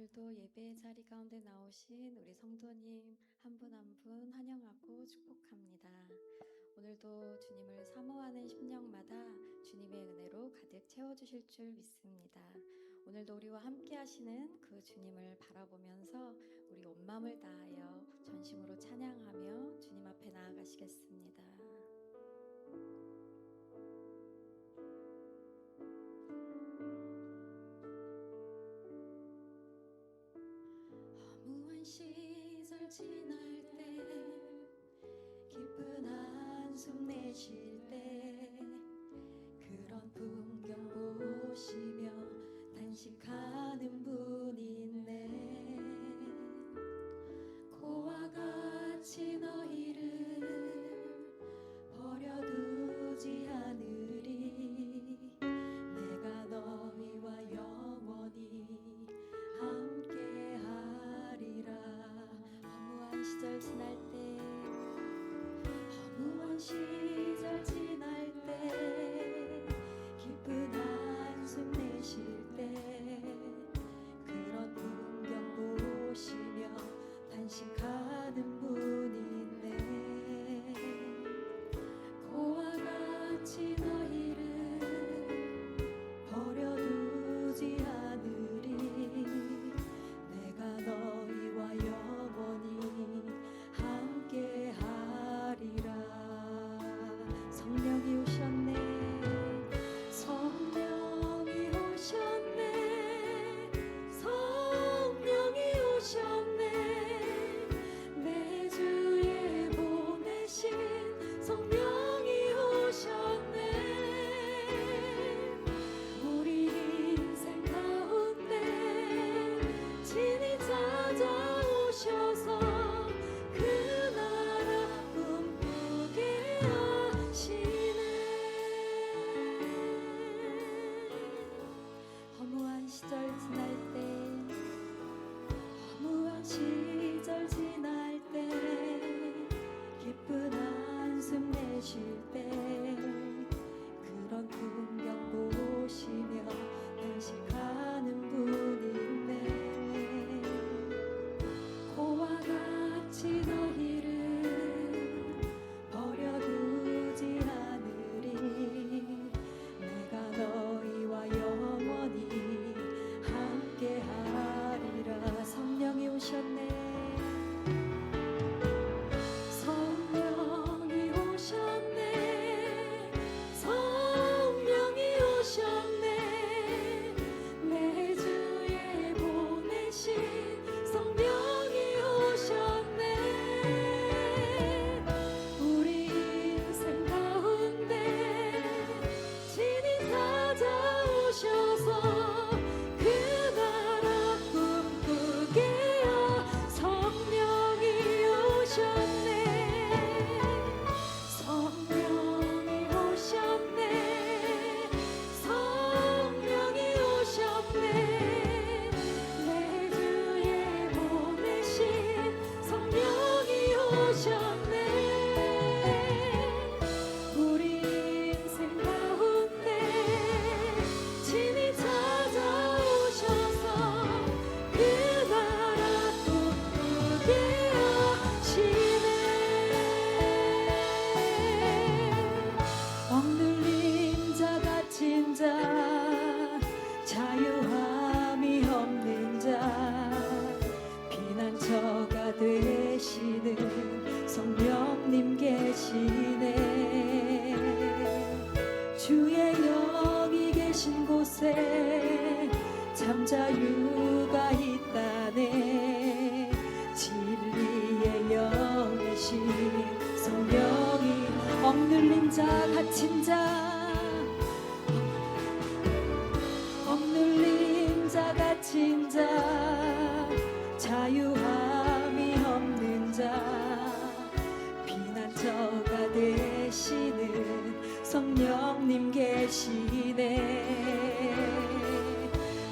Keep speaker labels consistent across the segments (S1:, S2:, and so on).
S1: 오늘도 예배의 자리 가운데 나오신 우리 성도님 한 분 한 분 환영하고 축복합니다. 오늘도 주님을 사모하는 심령마다 주님의 은혜로 가득 채워주실 줄 믿습니다. 오늘도 우리와 함께 하시는 그 주님을 바라보면서 우리 온 마음을 다하여 전심으로 찬양하며 주님 앞에 나아가시겠습니다. 허무한 시절 지날 때 깊은 한숨 내쉴 때 그런 풍경 보시며 단식하는 분이 있네. 고와 같이 너희를 버려두지 않으리. 내가 너희와 영원히 함께 하리라. 허무한 시절 지날 때, 허무한 시절 지날 때, 깊은 한숨 내쉴 때 그런 풍경 보시며 단식하는 분이 있네. 고와 같이 너희를 버려두지 않으리. 내가 너희와 영원히 함께 하리라. 성령이 오셨네. 성령이 오셨네. 성령이 오셨네. 내 주에 보내신 성령이 오셨네. 우리 인생 가운데 친히 찾아오셔서 그 나라 꿈꾸게 하시네. 허무한 시절 지날 때, 허무한 시절 지날 때, 깊은 한숨 내쉴 때 그런 풍경 보시며 단식하는 분이 있네. 고와 같이 너희를 버려두지 않으리. 내가 너희와 영원히 함께 하리라. 성령이 오셨네. 성령이 오셨네. 성령이 오셨네. 내 주에 보내신 성령이 오셨네. 우리 인생 가운데 친히 찾아오셔서 그 나라 꿈꾸게 하. 성령이 오셨네. 성령이 오셨네. 성령이 오셨네. 내 주에 보내신 성령이 오셨네. 우리 인생 가운데 친히 찾아오셔서 그 나라 꿈꾸게 하시네. 억눌린 자 갇힌 자 자유함이 없는 자 피난처가 되시는 성령님 계시네. 주의 영이 계신 곳에 참 자유가 있다네. 진리의 영이신 성령이 억눌린 자 갇힌 자, 억눌린 자 갇힌 자 자유함이 없는 자 피난처가 되시는 성령님 계시네.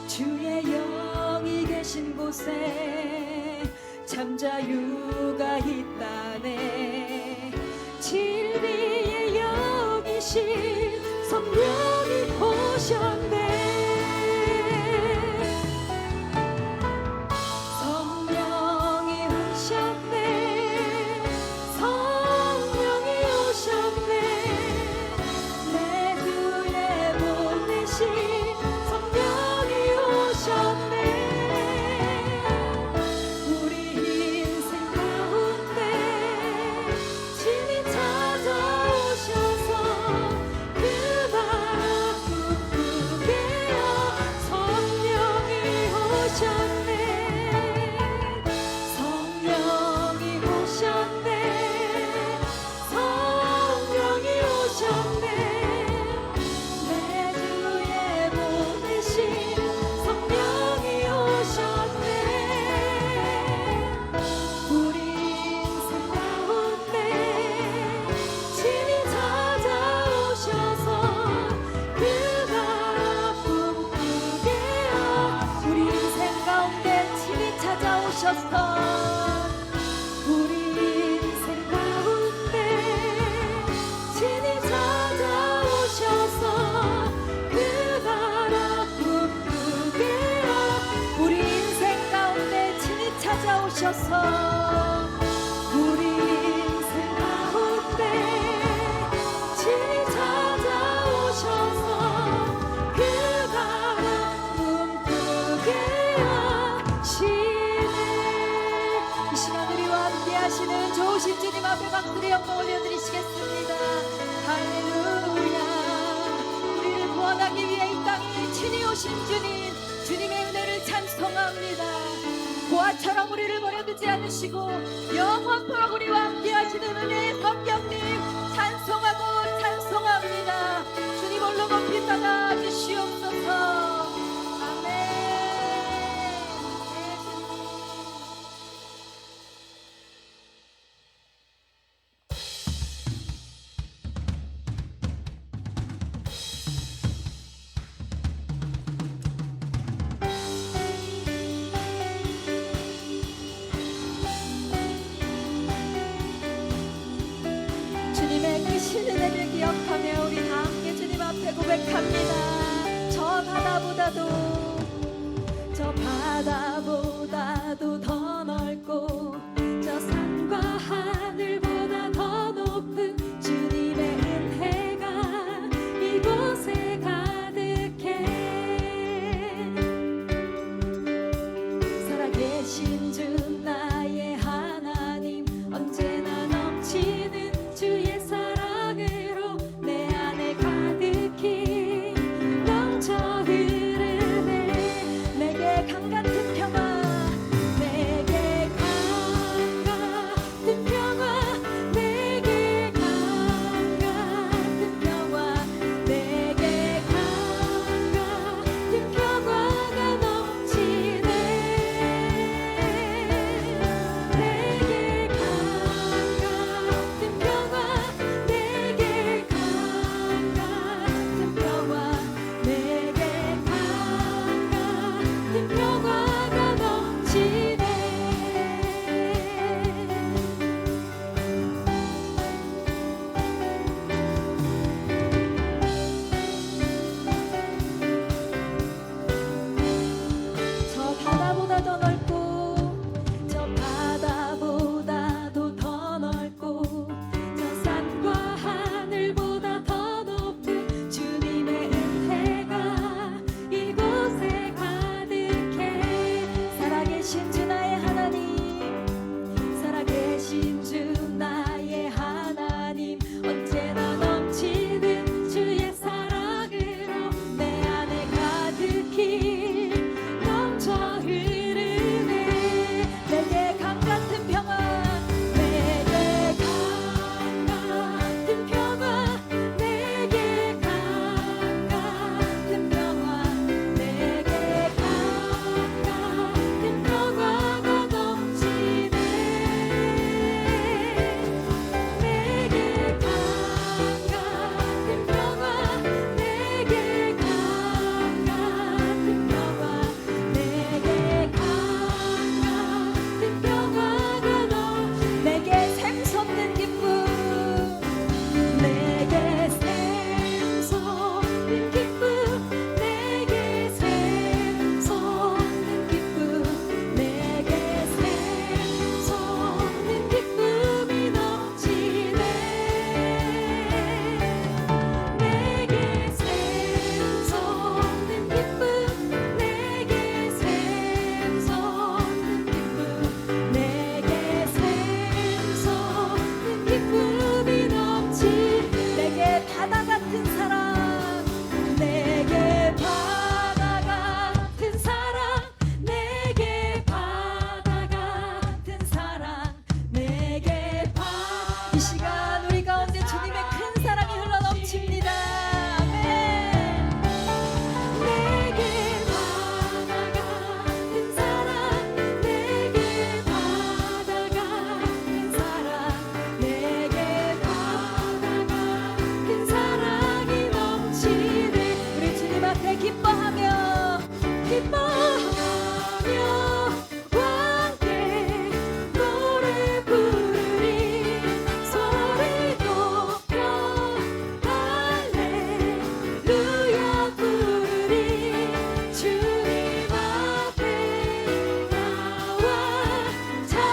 S1: 주의 영이 계신 곳에 참 자유가 있다네. 진리의 영이신 성령이 오셨네. 주셔서 우리 인생 가운데 친히 찾아오셔서 그 바람 꿈꾸게 하시네. 이 시간 우리와 함께 하시는 좋으신 주님 앞에 박수의 영광 올려드리시겠습니다. 할렐루야. 우리를 구원하기 위해 이 땅에 친히 오신 주님, 주님의 은혜를 찬송합니다. 보아처럼 우리를 버려두지 않으시고 영원토록 우리와 함께 하시는 은혜의 성경님 찬송하고 찬송합니다. 주님 홀로 높이 따라 주시옵소서. 아멘. 네, 주님. 주님의 크신 은혜를 기억하며 우리 다 함께 주님 앞에 고백합니다. 저 바다보다도 더 넓고 저 산과 하늘보다 더 높은 주님의 은혜가 이곳에 가득해. 살아계신 주 나의 하나님, 언제나 넘치는 주의 사랑으로 내 안에 가득히 넘쳐 흐르네. 내게 강 같은 평화, 내게 강 같은 평화, 내게 강 같은 평화, 내게 강 같은 평화가 넘치네. 내게 강 같은 평화, 내게 강 같은 평화, 내게 강 같은 평화가 넘치네. 저 바다보다 더 넓고 저 바다보다도 더 넓고 저 산과 하늘보다 더 높은 주님의 은혜가 이곳에 가득해. 살아계신 주 나의 하나님, 살아계신 주 나의 하나님, 언제나 넘치는 주의 사랑으로 내 안에 가득히 넘쳐 흐르네. 내게 강 같은 평화, 내게 강 같은 평화, 내게 강 같은 평화, 내게 강 같은 평화가 넘치네. 내게 강 같은 평화, 내게 강 같은 평화, 내게 강 같은 평화가 내게 샘솟는 기쁨, 내게 샘솟는 기쁨, 내게 샘솟는 기쁨, 내게 샘솟는 기쁨이 넘치네. 내게 샘솟는 기쁨, 내게 샘솟는 기쁨, 내게 샘솟는 기쁨이 넘치. 내게 바다 같은 사랑, 내게 바다 같은 사랑, 내게 바다 같은 사랑, 내게 이 시간 우리 가운데 주님의 큰 사랑이 흘러넘칩니다. 아멘. 내게 바다 같은 사랑, 내게 바다 같은 사랑, 내게 바다 같은 사랑이 넘치네. 우리 주님 앞에 기뻐하며 함께 노래 부르리. 소리 높여 할렐루야 부르리. 주님 앞에 나와 찬양하리.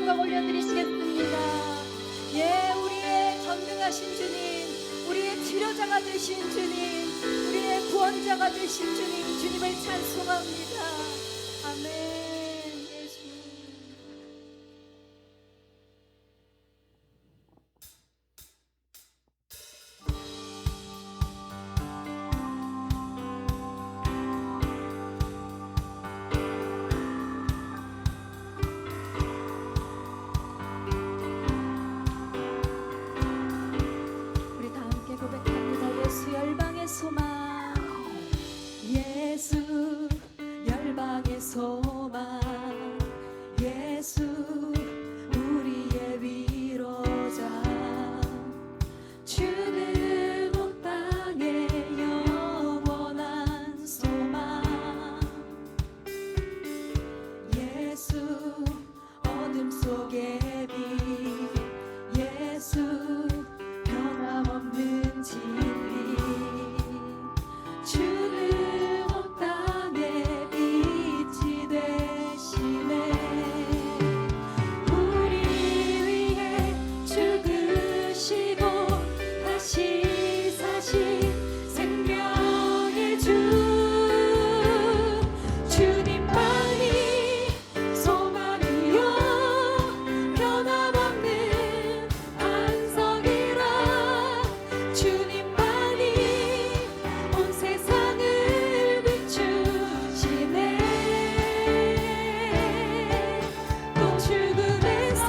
S2: 영광 올려드리시겠습니다. 예, 우리의 전능하신 주님, 우리의 치료자가 되신 주님, 우리의 구원자가 되신 주님, 주님을 찬송합니다. 아멘. 예수.
S1: 우리 다 함께 고백합니다. 예수 열방의 소망, 예수 열방의 소망, 예수 우리의 위로자, 주는 온 땅의 영원한 소망, 예수 어둠 속의 빛, 예수 변함없는 진리, 주는 온 땅의 빛이 되시네. 우리 위해 죽으시고 다시 사신 생명의 주, 주님만이 소망이요 변함없는 안성이라, 주님만이 온 세상을 비추시네. 또 죽음에서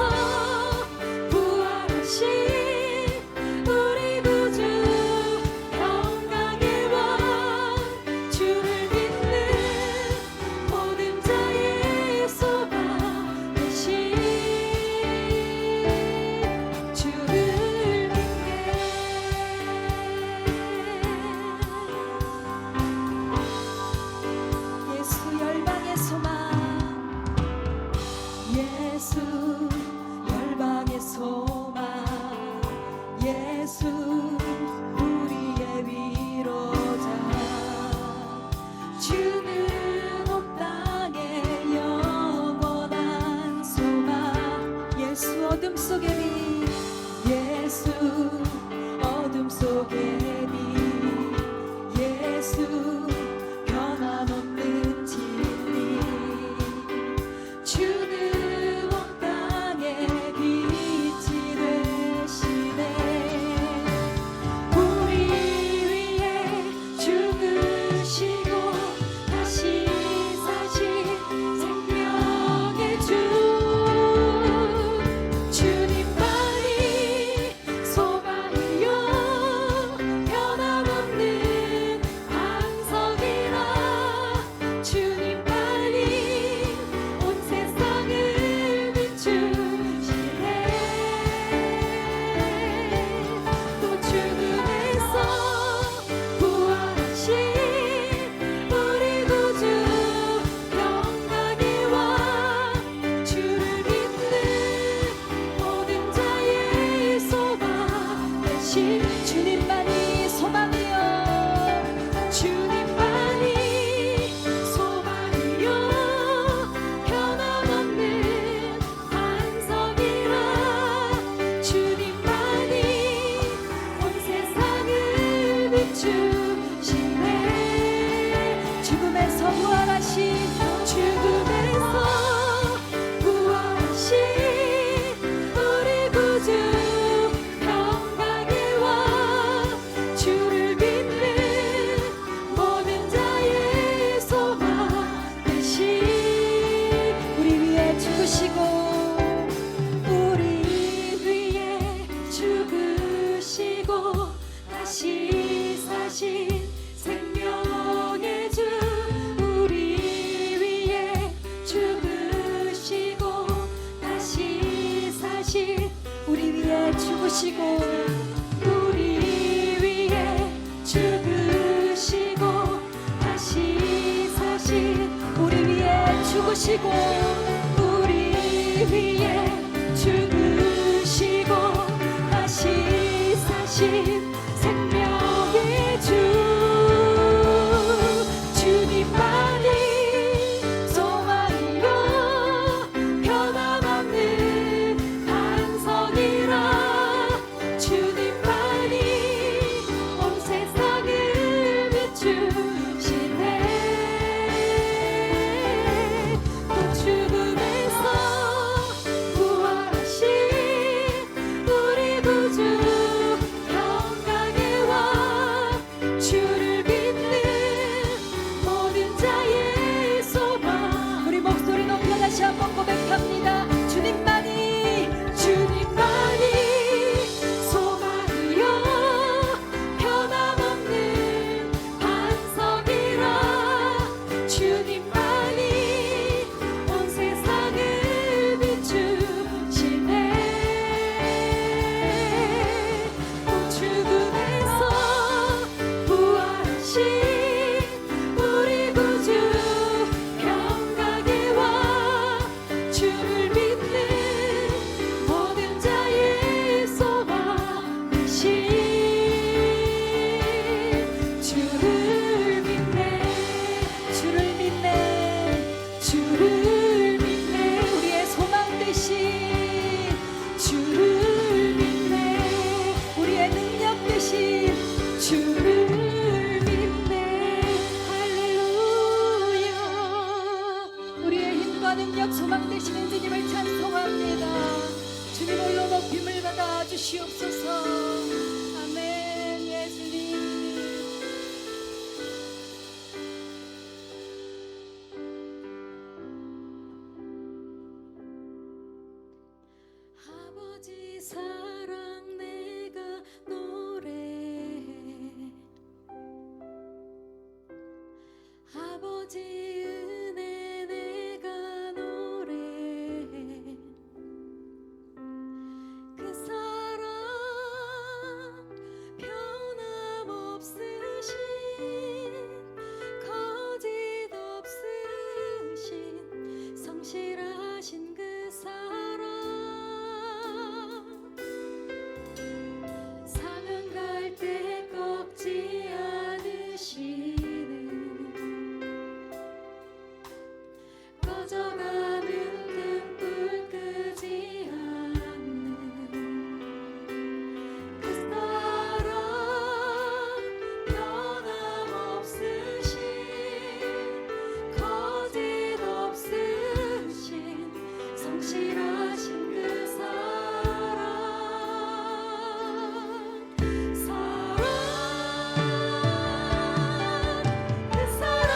S1: 부활하신 우리 구주 평강의 왕, 주를 믿는 모든 자의 소망 되신 주를 믿네. 예수 열방의 소망, 예수 열방의 소망, 예수 우리의 위로자, 주는 온 땅의 영원한 소망, 예수 어둠 속의 빛, 예수 어둠 속의 빛, 예수 변함없는 진리, 주는 온 땅의 빛이 되시네. 우리 위해 죽으시고 다시 사신 생명의 주, 주님만이 소망이요 변함없는 안성이라, 주님만이 온 세상을 비추시네. 또 죽음에서 부활하신 우리 구주 평강의 왕, 주를 믿는 모든 자의 소망 되신 주님만이 소망이요, 주님만이 소망이요 변함없는 안성이라, 주님만이 온 세상을 비추시네. 죽음에서 부활하신, 죽음에서 부활하신 우리 구주 평강의 왕, 주를 믿는 모든 자의 소망 되신, 우리 위해 죽으시고 우리 위해 죽으시고 다시 사신 생명의 주, 우리 위해 죽으시고 다시 사신, 우리 위해 죽으시고 우리 위해 죽으시고 다시 사신, 우리 위해 죽으시고 우리 위해 죽으시고 다시 사신 생명의 주, 주님만이 소망이요 변함없는
S2: 주시옵소서. 아멘. 예수님.
S1: 아버지 사랑 내가 노래해, 아버지 은혜 내가 노래해. 그 사랑 변함없으신, 거짓 없으신, 성실하신 그 사랑, 상한 갈 때 꺾지 않으시는, 꺼져가는 등불 끄지 않는 그 사랑, 변함없으신, 거짓 없으신, 성실하신 그 사랑, 사랑, 그 사랑,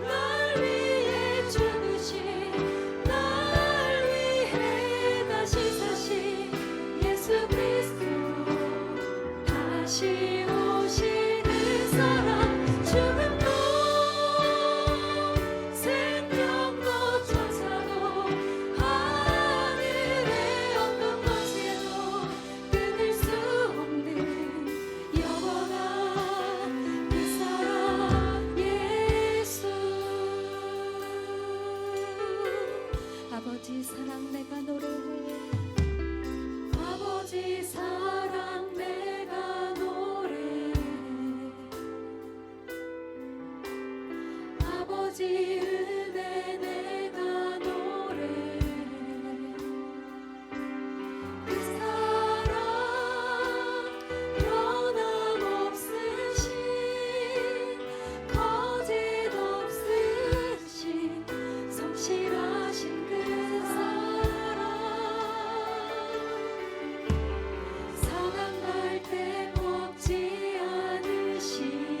S1: 날 위해 죽으신, 날 위해 다시 사신 예수 그리스도, 다시 오신 그 사랑, 죽음도 생명도 천사도 하늘의 어떤 권세도 끊을 수 없는 영원한 그 사랑, 예수. 아버지 사랑 내가 노래해, 아버지 사랑 내가 노래해, 아버지 은혜 내가 노래해. 그 사랑 변함없으신, 거짓 없으신, 성실하신 그 사랑, 상한 갈 때 꺾지 않으시는,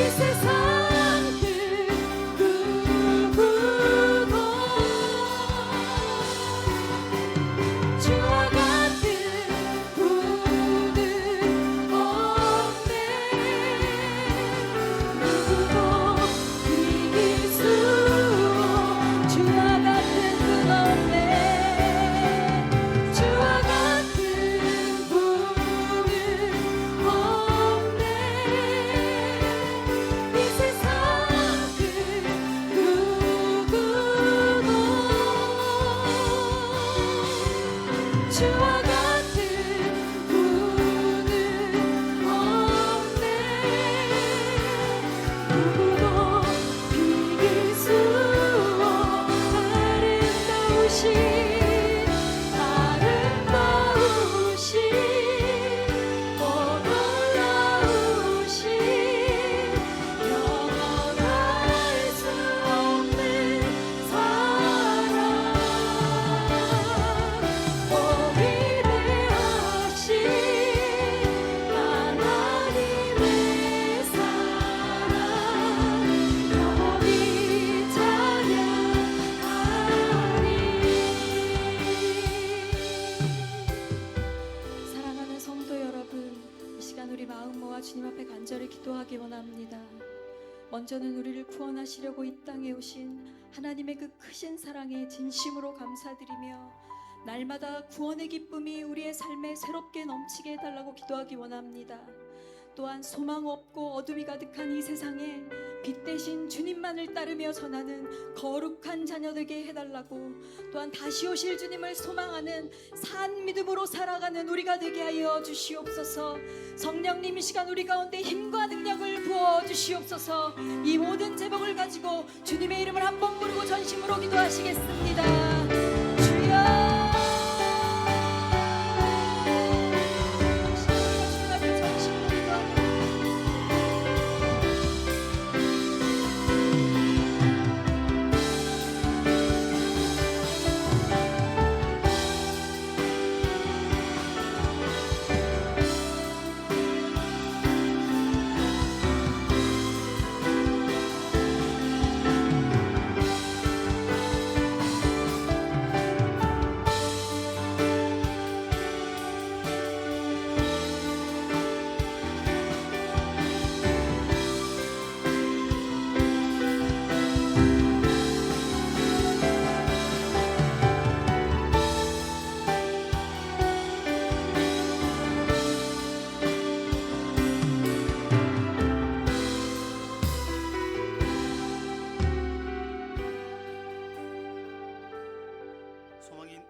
S2: 세상 그 누구도 주와 같은 분은 없네. 누구도 이길 수 주와 같은 분 없네. 주와 같은 분은 없네. 이 세상 그 누구도 주와 같은 분은 없네. 누구도 비길 수 아름다우신 오 놀라우신 영원할 수 없는 사랑 오 위대하신 하나님의 사랑 영원히 찬양하리. 사랑하는 성도 여러분, 이 시간 우리 마음 모아 주님 앞에 간절히 기도하기 원합니다. 먼저는 우리를 구원하시려고 이 땅에 오신 하나님의 그 크신 사랑에 진심으로 감사드리며 날마다 구원의 기쁨이 우리의 삶에 새롭게 넘치게 해달라고 기도하기 원합니다. 또한 소망 없고 어둠이 가득한 이 세상에 빛 대신 주님만을 따르며 전하는 거룩한 자녀 되게 해달라고, 또한 다시 오실 주님을 소망하는 산 믿음으로 살아가는 우리가 되게 하여 주시옵소서. 성령님 이 시간 우리 가운데 힘과 능력을 부어 주시옵소서. 이 모든 제목을 가지고 주님의 이름을 한번 부르고 전심으로 기도하시겠습니다. 주여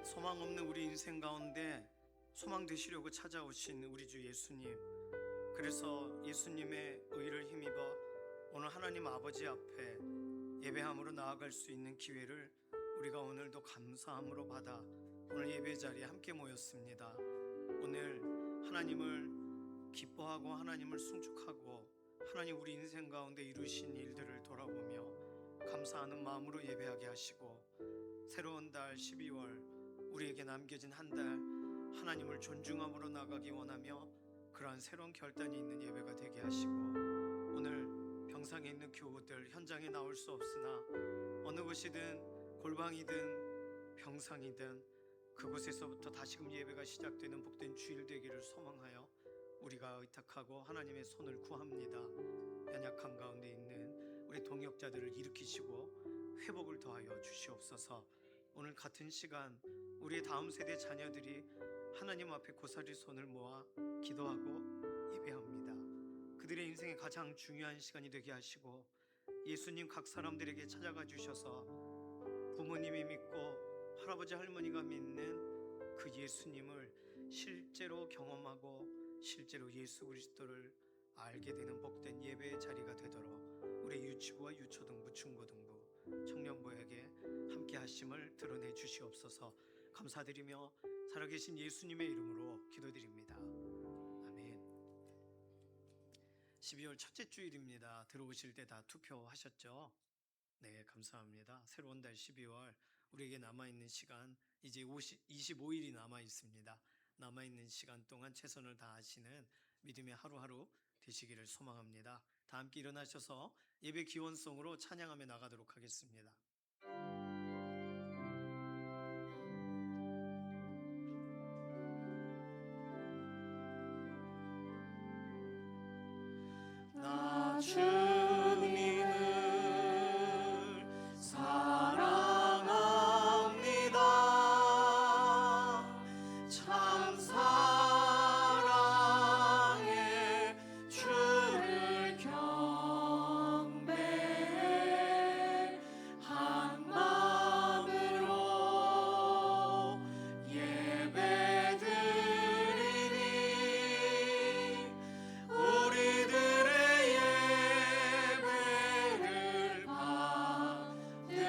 S3: 소망 없는 우리 인생 가운데 소망 되시려고 찾아오신 우리 주 예수님, 그래서 예수님의 의를 힘입어 오늘 하나님 아버지 앞에 예배함으로 나아갈 수 있는 기회를 우리가 오늘도 감사함으로 받아 오늘 예배 자리에 함께 모였습니다. 오늘 하나님을 기뻐하고 하나님을 송축하고 하나님 우리 인생 가운데 이루신 일들을 돌아보며 감사하는 마음으로 예배하게 하시고, 새로운 달 12월 우리에게 남겨진 한 달 하나님을 존중함으로 나가기 원하며 그러한 새로운 결단이 있는 예배가 되게 하시고, 오늘 병상에 있는 교우들 현장에 나올 수 없으나 어느 곳이든 골방이든 병상이든 그곳에서부터 다시금 예배가 시작되는 복된 주일 되기를 소망하여 우리가 의탁하고 하나님의 손을 구합니다. 연약한 가운데 있는 우리 동역자들을 일으키시고 회복을 더하여 주시옵소서. 오늘 같은 시간 우리의 다음 세대 자녀들이 하나님 앞에 고사리 손을 모아 기도하고 예배합니다. 그들의 인생의 가장 중요한 시간이 되게 하시고, 예수님 각 사람들에게 찾아가 주셔서 부모님이 믿고 할아버지 할머니가 믿는 그 예수님을 실제로 경험하고 실제로 예수 그리스도를 알게 되는 복된 예배의 자리가 되도록 우리 유치부와 유초등부, 중고등부, 청년부에게 함께 하심을 드러내 주시옵소서. 감사드리며 살아계신 예수님의 이름으로 기도드립니다. 아멘. 12월 첫째 주일입니다. 들어오실 때 다 투표하셨죠? 네, 감사합니다. 새로운 달 12월 우리에게 남아있는 시간 이제 25일이 남아있습니다. 남아있는 시간 동안 최선을 다하시는 믿음의 하루하루 되시기를 소망합니다. 다 함께 일어나셔서 예배 기원송으로 찬양하며 나가도록 하겠습니다. 나 주님을 사랑합니다. 참 사랑해 주를 경배해 한 마음으로 예배드리니 우리들의 예배를 받으소서.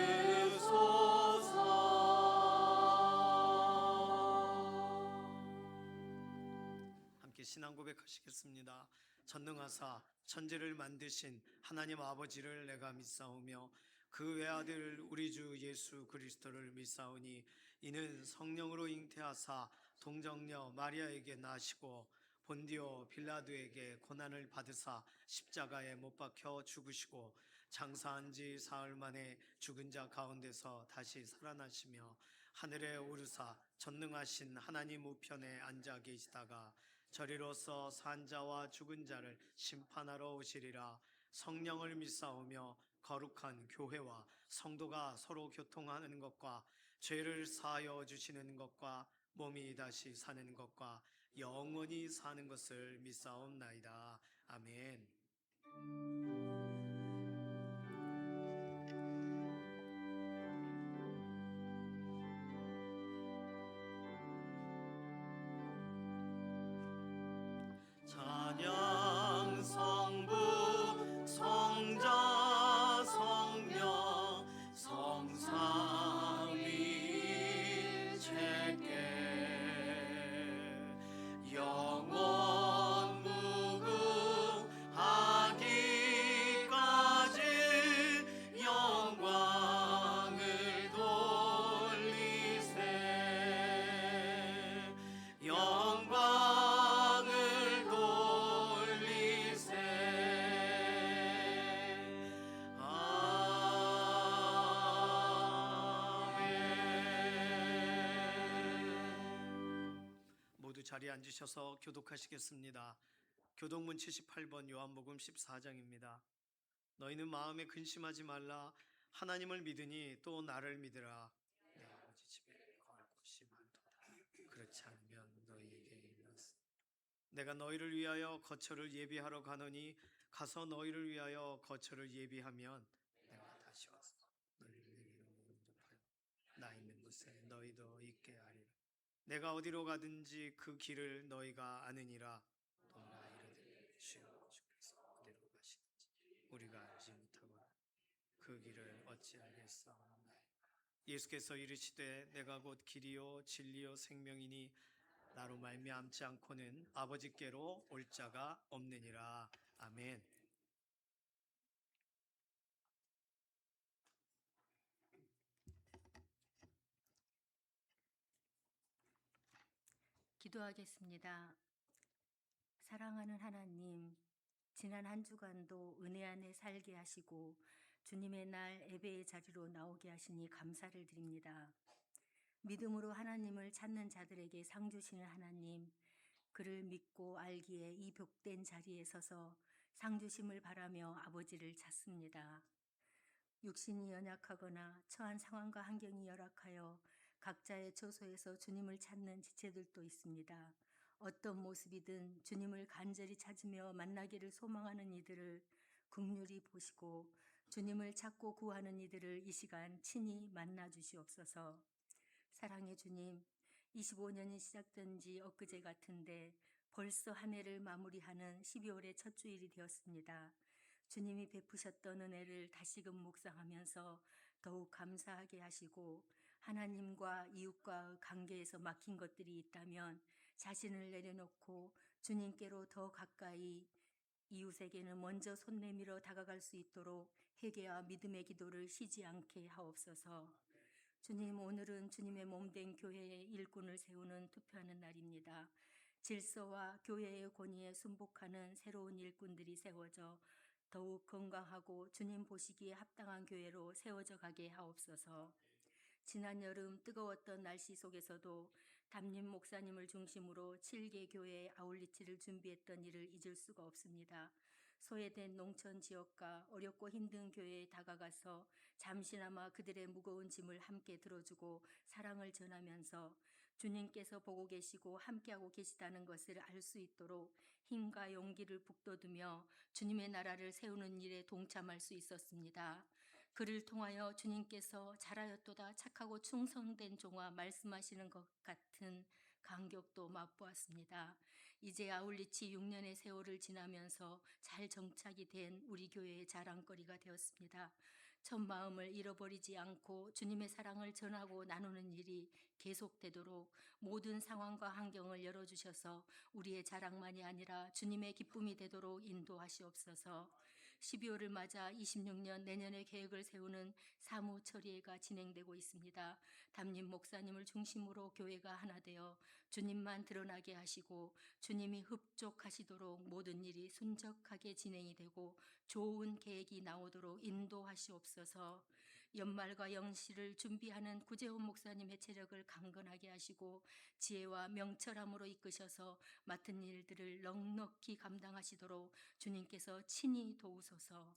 S3: 함께 신앙 고백하시겠습니다. 전능하사 천지를 만드신 하나님 아버지를 내가 믿사오며 그 외아들 우리 주 예수 그리스도를 믿사오니 이는 성령으로 잉태하사 동정녀 마리아에게 나시고 본디오 빌라도에게 고난을 받으사 십자가에 못 박혀 죽으시고 장사한 지 사흘 만에 죽은 자 가운데서 다시 살아나시며 하늘에 오르사 전능하신 하나님 우편에 앉아 계시다가 저리로서 산 자와 죽은 자를 심판하러 오시리라. 성령을 믿사오며 거룩한 교회와 성도가 서로 교통하는 것과 죄를 사하여 주시는 것과 몸이 다시 사는 것과 영원히 사는 것을 믿사옵나이다. 아멘. 찬양 성부 성자 성령 성삼위일체께 영원 무궁하기까지 영광을 돌리세 영광을 돌리세 아멘. 모두 자리에 앉으셔서 교독하시겠습니다. 교독문 78번 요한복음 14장입니다. 너희는 마음에 근심하지 말라. 하나님을 믿으니 또 나를 믿으라. 내 아버지 집에 거할 곳이 많도다. 그렇지 않으면 너희에게 일렀으. 내가 너희를 위하여 거처를 예비하러 가노니 가서 너희를 위하여 거처를 예비하면 내가 다시 와서 너희를 내게로 영접하여 나 있는 곳에 너희도 있게 하리라. 내가 어디로 가든지 그 길을 너희가 아느니라. 또 나 이르되 주여 주께서 어디로 가시는지 우리가 알지 못하거나 그 길을 어찌 알겠사오나. 예수께서 이르시되 내가 곧 길이요 진리요 생명이니 나로 말미암지 않고는 아버지께로 올 자가 없느니라. 아멘.
S4: 기도하겠습니다. 사랑하는 하나님, 지난 한 주간도 은혜 안에 살게 하시고 주님의 날 예배의 자리로 나오게 하시니 감사를 드립니다. 믿음으로 하나님을 찾는 자들에게 상 주시는 하나님, 그를 믿고 알기에 이 복된 자리에 서서 상 주심을 바라며 아버지를 찾습니다. 육신이 연약하거나 처한 상황과 환경이 열악하여 각자의 처소에서 주님을 찾는 지체들도 있습니다. 어떤 모습이든 주님을 간절히 찾으며 만나기를 소망하는 이들을 긍휼히 보시고 주님을 찾고 구하는 이들을 이 시간 친히 만나 주시옵소서. 사랑의 주님, 25년이 시작된 지 엊그제 같은데 벌써 한 해를 마무리하는 12월의 첫 주일이 되었습니다. 주님이 베푸셨던 은혜를 다시금 묵상하면서 더욱 감사하게 하시고 하나님과 이웃과의 관계에서 막힌 것들이 있다면 자신을 내려놓고 주님께로 더 가까이 이웃에게는 먼저 손 내밀어 다가갈 수 있도록 회개와 믿음의 기도를 쉬지 않게 하옵소서. 주님, 오늘은 주님의 몸된 교회의 일꾼을 세우는 투표하는 날입니다. 질서와 교회의 권위에 순복하는 새로운 일꾼들이 세워져 더욱 건강하고 주님 보시기에 합당한 교회로 세워져 가게 하옵소서. 지난 여름 뜨거웠던 날씨 속에서도 담임 목사님을 중심으로 7개 교회의 아울리치를 준비했던 일을 잊을 수가 없습니다. 소외된 농촌 지역과 어렵고 힘든 교회에 다가가서 잠시나마 그들의 무거운 짐을 함께 들어주고 사랑을 전하면서 주님께서 보고 계시고 함께하고 계시다는 것을 알 수 있도록 힘과 용기를 북돋우며 주님의 나라를 세우는 일에 동참할 수 있었습니다. 그를 통하여 주님께서 잘하였도다 착하고 충성된 종아 말씀하시는 것 같은 감격도 맛보았습니다. 이제 아울리치 6년의 세월을 지나면서 잘 정착이 된 우리 교회의 자랑거리가 되었습니다. 첫 마음을 잃어버리지 않고 주님의 사랑을 전하고 나누는 일이 계속되도록 모든 상황과 환경을 열어주셔서 우리의 자랑만이 아니라 주님의 기쁨이 되도록 인도하시옵소서. 12월을 맞아 26년 내년의 계획을 세우는 사무 처리회가 진행되고 있습니다. 담임 목사님을 중심으로 교회가 하나 되어 주님만 드러나게 하시고 주님이 흡족하시도록 모든 일이 순적하게 진행이 되고 좋은 계획이 나오도록 인도하시옵소서. 연말과 영시를 준비하는 구재훈 목사님의 체력을 강건하게 하시고 지혜와 명철함으로 이끄셔서 맡은 일들을 넉넉히 감당하시도록 주님께서 친히 도우소서.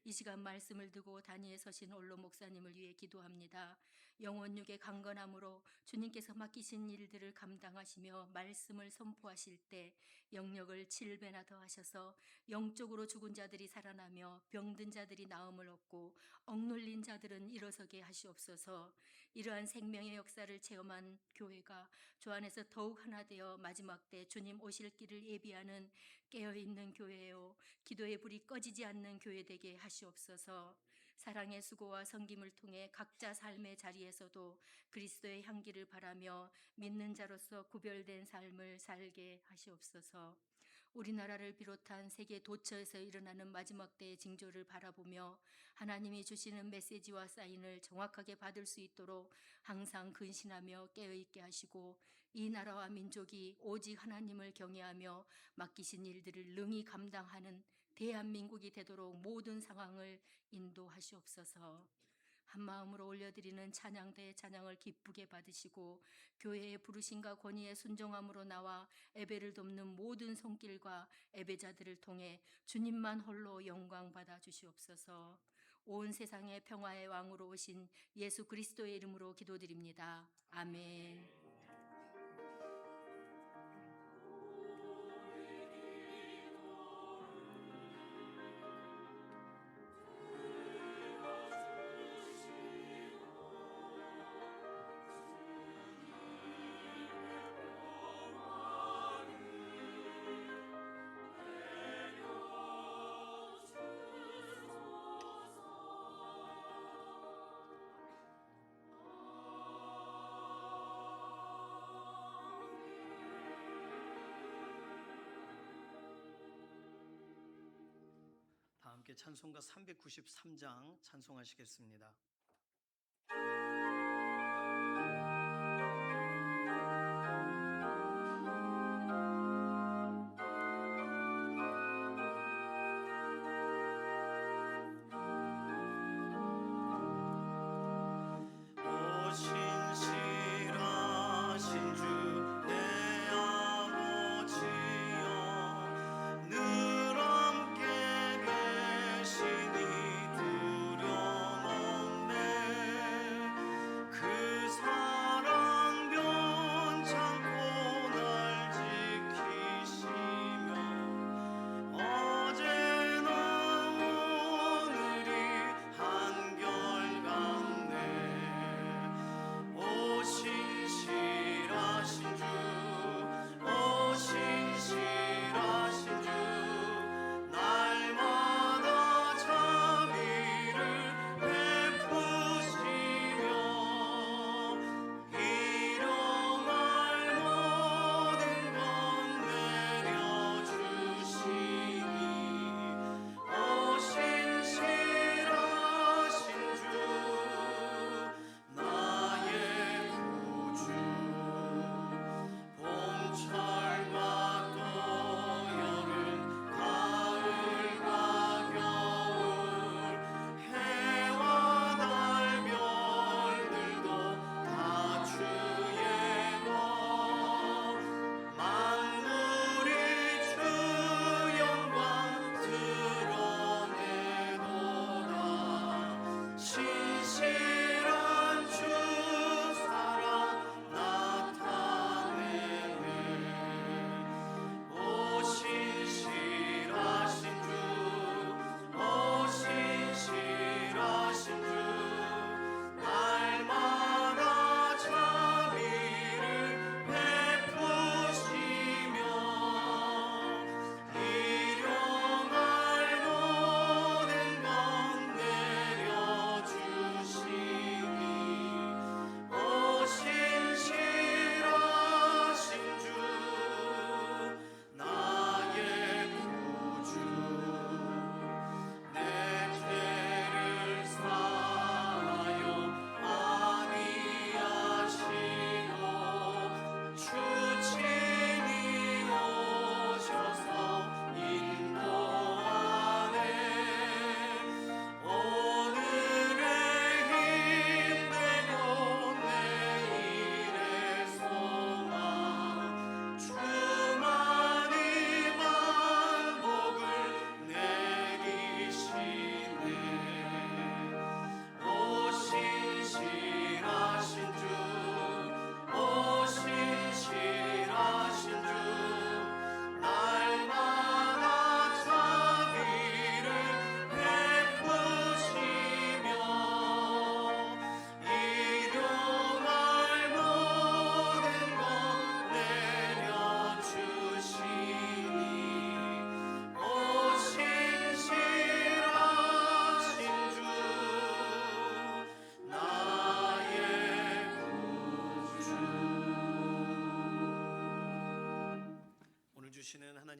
S4: 이 시간 말씀을 두고 단위에 서신 올로 목사님을 위해 기도합니다. 영혼육의 강건함으로 주님께서 맡기신 일들을 감당하시며 말씀을 선포하실 때 영역을 7배나 더하셔서 영적으로 죽은 자들이 살아나며 병든 자들이 나음을 얻고 억눌린 자들은 일어서게 하시옵소서. 이러한 생명의 역사를 체험한 교회가 주 안에서 더욱 하나 되어 마지막 때 주님 오실 길을 예비하는 깨어있는 교회요 기도의 불이 꺼지지 않는 교회 되게 하시옵소서. 사랑의 수고와 섬김을 통해 각자 삶의 자리에서도 그리스도의 향기를 바라며 믿는 자로서 구별된 삶을 살게 하시옵소서. 우리나라를 비롯한 세계 도처에서 일어나는 마지막 때의 징조를 바라보며 하나님이 주시는 메시지와 사인을 정확하게 받을 수 있도록 항상 근신하며 깨어있게 하시고 이 나라와 민족이 오직 하나님을 경외하며 맡기신 일들을 능히 감당하는 대한민국이 되도록 모든 상황을 인도하시옵소서. 한마음으로 올려드리는 찬양대의 찬양을 기쁘게 받으시고 교회의 부르심과 권위에 순종함으로 나와 예배를 돕는 모든 손길과 예배자들을 통해 주님만 홀로 영광 받아 주시옵소서. 온 세상의 평화의 왕으로 오신 예수 그리스도의 이름으로 기도드립니다. 아멘.
S3: 다 함께 찬송가 393장 찬송하시겠습니다. 신실하신 주 내 아버지여 늘 함께 계시니 두려움없네. 그 사랑 변찮고 날 지키시며 어제나 오늘이 한결같네. 오 신실하신 주, 오 신실하신 주, 날마다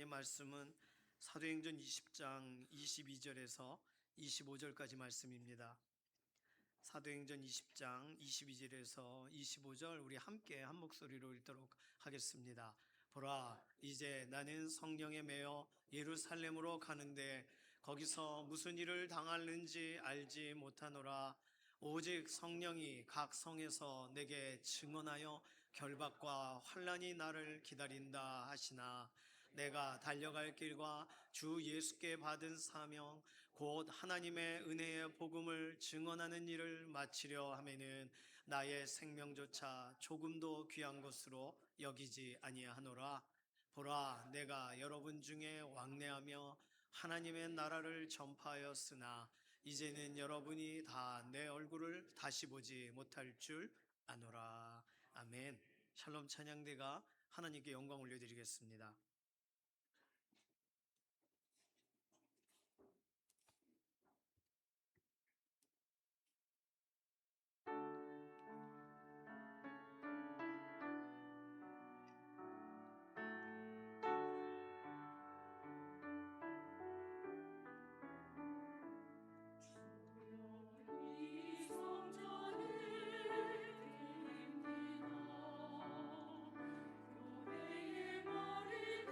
S3: 하나님 말씀은 사도행전 20장 22절에서 25절까지 말씀입니다. 사도행전 20장 22절에서 25절 우리 함께 한 목소리로 읽도록 하겠습니다. 보라, 이제 나는 성령에 매여 예루살렘으로 가는데 거기서 무슨 일을 당하는지 알지 못하노라. 오직 성령이 각 성에서 내게 증언하여 결박과 환난이 나를 기다린다 하시나 내가 달려갈 길과 주 예수께 받은 사명 곧 하나님의 은혜의 복음을 증언하는 일을 마치려 하면은 나의 생명조차 조금도 귀한 것으로 여기지 아니하노라. 보라, 내가 여러분 중에 왕래하며 하나님의 나라를 전파하였으나 이제는 여러분이 다 내 얼굴을 다시 보지 못할 줄 아노라. 아멘. 샬롬 찬양대가 하나님께 영광 올려드리겠습니다.
S2: 이 성전을 드립니다. 교회의 머리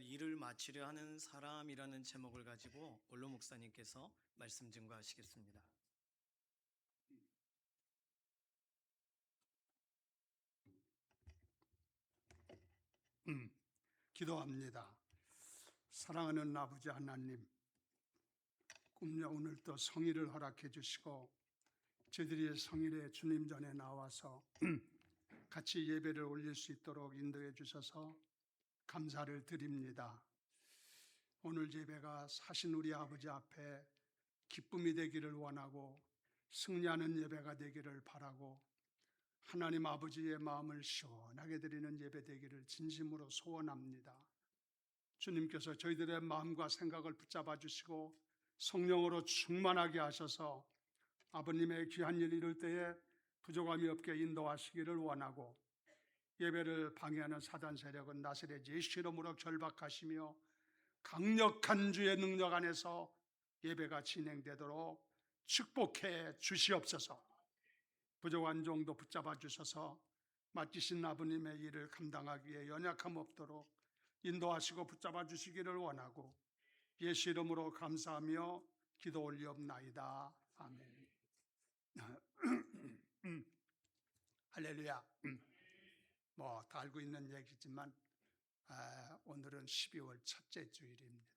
S3: 일을 마치려 하는 사람이라는 제목을 가지고 원로 목사님께서 말씀 증거하시겠습니다.
S5: 기도합니다. 사랑하는 아버지 하나님, 꿈녀 오늘도 성일을 허락해 주시고 저희들이 성일에 주님 전에 나와서 같이 예배를 올릴 수 있도록 인도해 주셔서 감사를 드립니다. 오늘 예배가 사신 우리 아버지 앞에 기쁨이 되기를 원하고 승리하는 예배가 되기를 바라고 하나님 아버지의 마음을 시원하게 드리는 예배 되기를 진심으로 소원합니다. 주님께서 저희들의 마음과 생각을 붙잡아 주시고 성령으로 충만하게 하셔서 아버님의 귀한 일 이룰 때에 부족함이 없게 인도하시기를 원하고 예배를 방해하는 사단 세력은 나사렛 예수 이름으로 결박하시며 강력한 주의 능력 안에서 예배가 진행되도록 축복해 주시옵소서. 부족한 종도 붙잡아 주셔서 맡기신 아버님의 일을 감당하기에 연약함 없도록 인도하시고 붙잡아 주시기를 원하고 예수 이름으로 감사하며 기도 올리옵나이다. 아멘. 할렐루야. 다 알고 있는 얘기지만 오늘은 12월 첫째 주일입니다.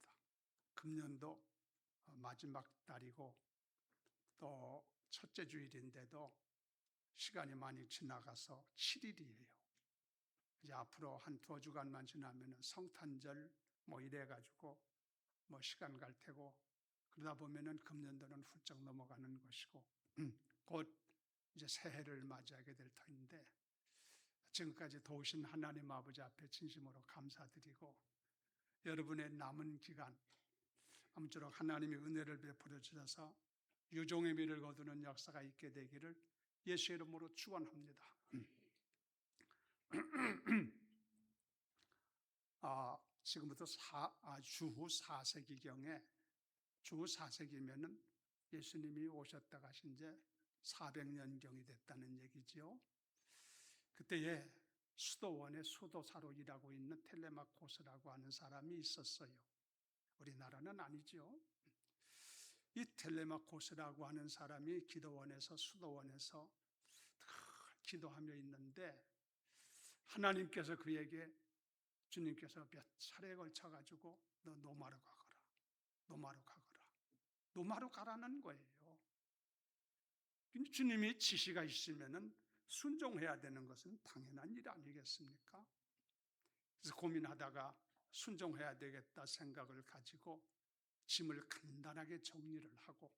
S5: 금년도 마지막 달이고 또 첫째 주일인데도 시간이 많이 지나가서 7일이에요. 이제 앞으로 한 두어 주간만 지나면 성탄절 이래가지고 시간 갈 테고 그러다 보면은 금년도는 훌쩍 넘어가는 것이고 곧 이제 새해를 맞이하게 될 터인데 지금까지 도우신 하나님 아버지 앞에 진심으로 감사드리고 여러분의 남은 기간 아무쪼록 하나님의 은혜를 베풀어 주셔서 유종의 미를 거두는 역사가 있게 되기를 예수 이름으로 축원합니다. 지금부터 주후 4세기경에 주후 4세기면은 예수님이 오셨다 가신 지 400년경이 됐다는 얘기지요. 그때에 수도원의 수도사로 일하고 있는 텔레마코스라고 하는 사람이 있었어요. 우리나라는 아니죠. 이 텔레마코스라고 하는 사람이 기도원에서 수도원에서 기도하며 있는데 하나님께서 그에게 주님께서 몇 차례에 걸쳐 가지고 너 노마로 가거라, 노마로 가거라, 노마로 가라는 거예요. 주님이 지시가 있으면은 순종해야 되는 것은 당연한 일 아니겠습니까? 그래서 고민하다가 순종해야 되겠다 생각을 가지고 짐을 간단하게 정리를 하고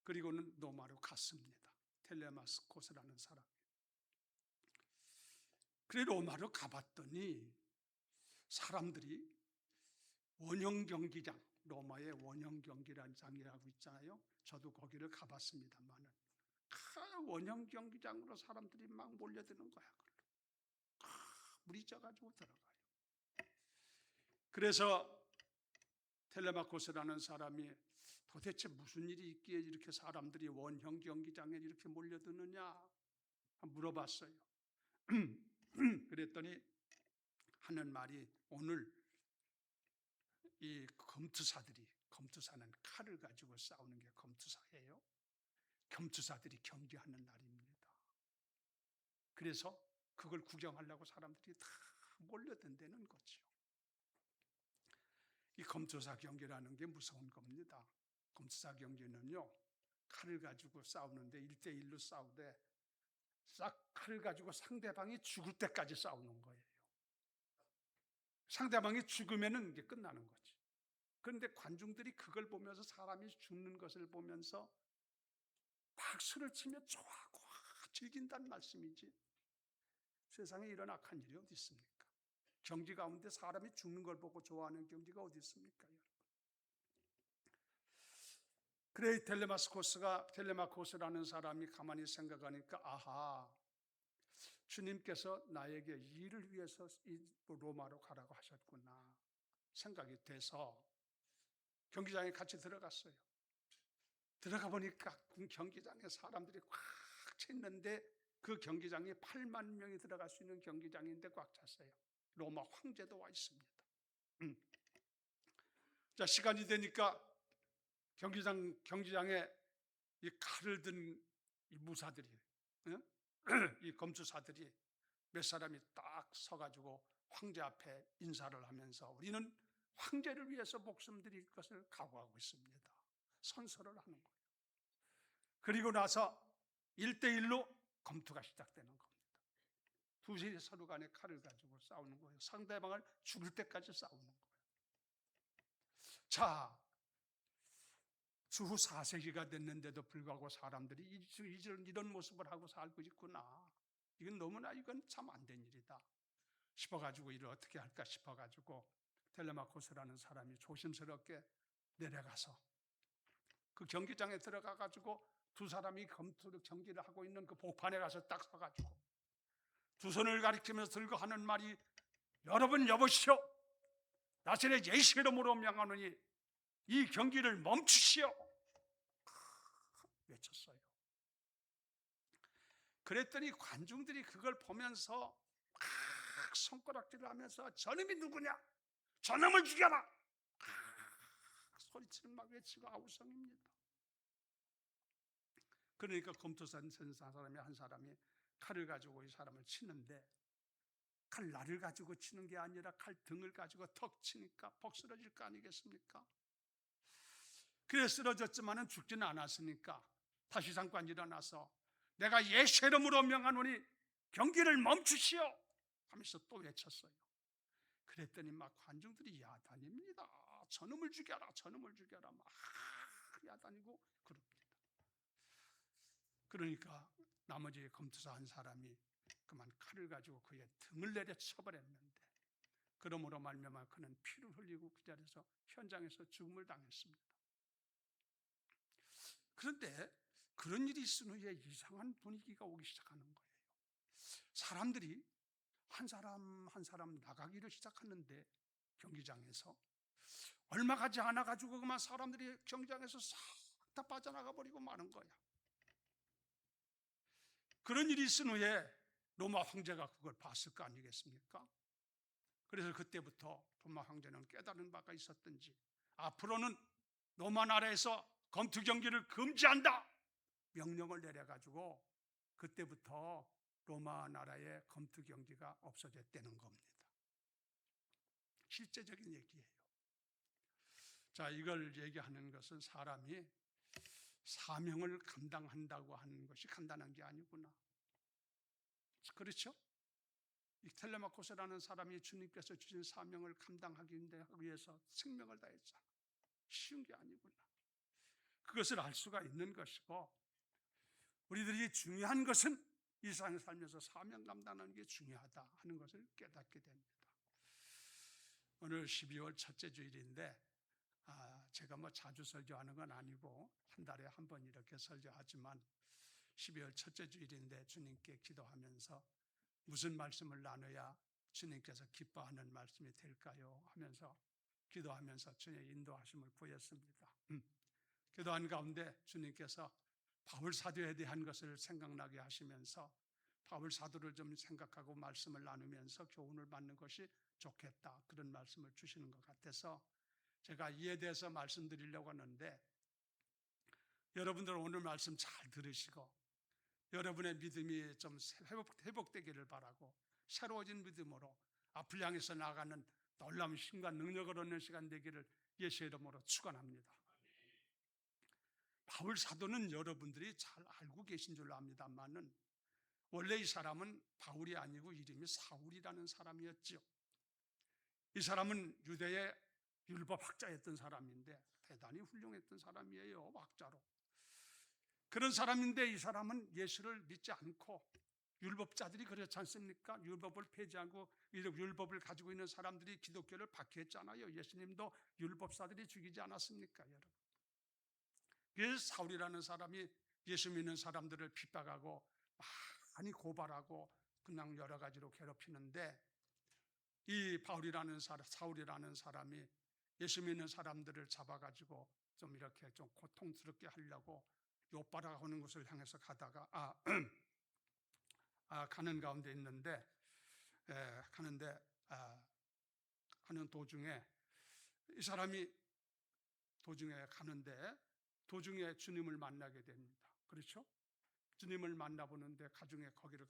S5: 그리고는 노마로 갔습니다. 텔레마코스라는 사람. 그래 로마로 가봤더니 사람들이 원형 경기장, 로마의 원형 경기장이라고 있잖아요. 저도 거기를 가봤습니다만은 원형 경기장으로 사람들이 막 몰려드는 거야. 물이 쪄가지고 들어가요. 그래서 텔레마코스라는 사람이 도대체 무슨 일이 있기에 이렇게 사람들이 원형 경기장에 이렇게 몰려드느냐 물어봤어요. 그랬더니 하는 말이 오늘 이 검투사는 칼을 가지고 싸우는 게 검투사예요. 검투사들이 경기하는 날입니다. 그래서 그걸 구경하려고 사람들이 다 몰려든다는 거죠. 이 검투사 경기라는 게 무서운 겁니다. 검투사 경기는요, 칼을 가지고 싸우는데 1대1로 싸우되 싹 칼을 가지고 상대방이 죽을 때까지 싸우는 거예요. 상대방이 죽으면은 이제 끝나는 거지. 그런데 관중들이 그걸 보면서 사람이 죽는 것을 보면서 박수를 치며 좋아하고 즐긴다는 말씀이지. 세상에 이런 악한 일이 어디 있습니까? 경기 가운데 사람이 죽는 걸 보고 좋아하는 경기가 어디 있습니까? 그래 텔레마코스라는 사람이 가만히 생각하니까 아하, 주님께서 나에게 일을 위해서 로마로 가라고 하셨구나 생각이 돼서 경기장에 같이 들어갔어요. 들어가 보니까 경기장에 사람들이 꽉 차 있는데 그 경기장에 8만 명이 들어갈 수 있는 경기장인데 꽉 찼어요. 로마 황제도 와 있습니다. 자, 시간이 되니까 경기장에 이 칼을 든 이 무사들이, 응? 이 검투사들이 몇 사람이 딱 서가지고 황제 앞에 인사를 하면서 우리는 황제를 위해서 목숨 드릴 것을 각오하고 있습니다. 선서를 하는 거예요. 그리고 나서 1대1로 검투가 시작되는 겁니다. 두세 서로 간에 칼을 가지고 싸우는 거예요. 상대방을 죽을 때까지 싸우는 거예요. 자, 주후 4세기가 됐는데도 불구하고 사람들이 이런 모습을 하고 살고 있구나. 이건 너무나 이건 참 안 된 일이다 싶어가지고 이를 어떻게 할까 싶어가지고 텔레마코스라는 사람이 조심스럽게 내려가서 그 경기장에 들어가가지고 두 사람이 검투를 경기를 하고 있는 그 복판에 가서 딱 서가지고 두 손을 가리키면서 들고 하는 말이 여러분 여보시오, 나신의 예수 이름으로 명하노니 이 경기를 멈추시오 외쳤어요. 그랬더니 관중들이 그걸 보면서 막 손가락질을 하면서 저놈이 누구냐, 저놈을 죽여라 소리치는 막 외치고 아우성입니다. 그러니까 검투선 사람이 한 사람이 칼을 가지고 이 사람을 치는데 칼 날을 가지고 치는 게 아니라 칼 등을 가지고 턱 치니까 퍽 쓰러질 거 아니겠습니까? 그래 쓰러졌지만은 죽지는 않았으니까 다시 잠깐 일어나서 내가 예수 이름으로 명하노니 경기를 멈추시오 하면서 또 외쳤어요. 그랬더니 막 관중들이 야단입니다. 저놈을 죽여라, 저놈을 죽여라 막 야단이고 그럽니다. 그러니까 나머지 검투사 한 사람이 그만 칼을 가지고 그의 등을 내려 쳐버렸는데 그러므로 말미암아 그는 피를 흘리고 그 자리에서 현장에서 죽음을 당했습니다. 그런데 그런 일이 있은 후에 이상한 분위기가 오기 시작하는 거예요. 사람들이 한 사람 한 사람 나가기를 시작하는데 경기장에서 얼마 가지 않아 가지고 그만 사람들이 경기장에서 싹 다 빠져나가 버리고 마는 거야. 그런 일이 있은 후에 로마 황제가 그걸 봤을 거 아니겠습니까? 그래서 그때부터 로마 황제는 깨달은 바가 있었던지 앞으로는 로마 나라에서 검투 경기를 금지한다 명령을 내려가지고 그때부터 로마 나라의 검투 경기가 없어졌다는 겁니다. 실제적인 얘기예요. 자, 이걸 얘기하는 것은 사람이 사명을 감당한다고 하는 것이 간단한 게 아니구나. 그렇죠? 이 텔레마코스라는 사람이 주님께서 주신 사명을 감당하기 위해서 생명을 다했잖아. 쉬운 게 아니구나. 그것을 알 수가 있는 것이고 우리들이 중요한 것은 이 세상에 살면서 사명 감당하는 게 중요하다 하는 것을 깨닫게 됩니다. 오늘 12월 첫째 주일인데 제가 뭐 자주 설교하는 건 아니고 한 달에 한 번 이렇게 설교하지만 12월 첫째 주일인데 주님께 기도하면서 무슨 말씀을 나눠야 주님께서 기뻐하는 말씀이 될까요? 하면서 기도하면서 주님의 인도하심을 구했습니다. 기도한 가운데 주님께서 바울 사도에 대한 것을 생각나게 하시면서 바울 사도를 좀 생각하고 말씀을 나누면서 교훈을 받는 것이 좋겠다 그런 말씀을 주시는 것 같아서 제가 이에 대해서 말씀드리려고 하는데 여러분들 오늘 말씀 잘 들으시고 여러분의 믿음이 좀 회복되기를 바라고 새로워진 믿음으로 앞을 향해서 나가는 놀라운 힘과 능력을 얻는 시간 되기를 예수의 이름으로 축원합니다. 바울 사도는 여러분들이 잘 알고 계신 줄로 압니다만은 원래 이 사람은 바울이 아니고 이름이 사울이라는 사람이었죠. 이 사람은 유대의 율법 학자였던 사람인데 대단히 훌륭했던 사람이에요. 학자로. 그런 사람인데 이 사람은 예수를 믿지 않고 율법자들이 그렇지 않습니까? 율법을 폐지하고 율법을 가지고 있는 사람들이 기독교를 박해했잖아요. 예수님도 율법사들이 죽이지 않았습니까, 여러분? 그래서 사울이라는 사람이 예수 믿는 사람들을 핍박하고 많이 고발하고 그냥 여러 가지로 괴롭히는데 이 사울이라는 사람이 예수 믿는 사람들을 잡아가지고 좀 이렇게 좀 고통스럽게 하려고 요바라가 오는 곳을 향해서 가다가 가는 가운데 있는데 가는데 가는 도중에 이 사람이 도중에 가는데 도중에 주님을 만나게 됩니다. 그렇죠? 주님을 만나보는데 가중에 거기를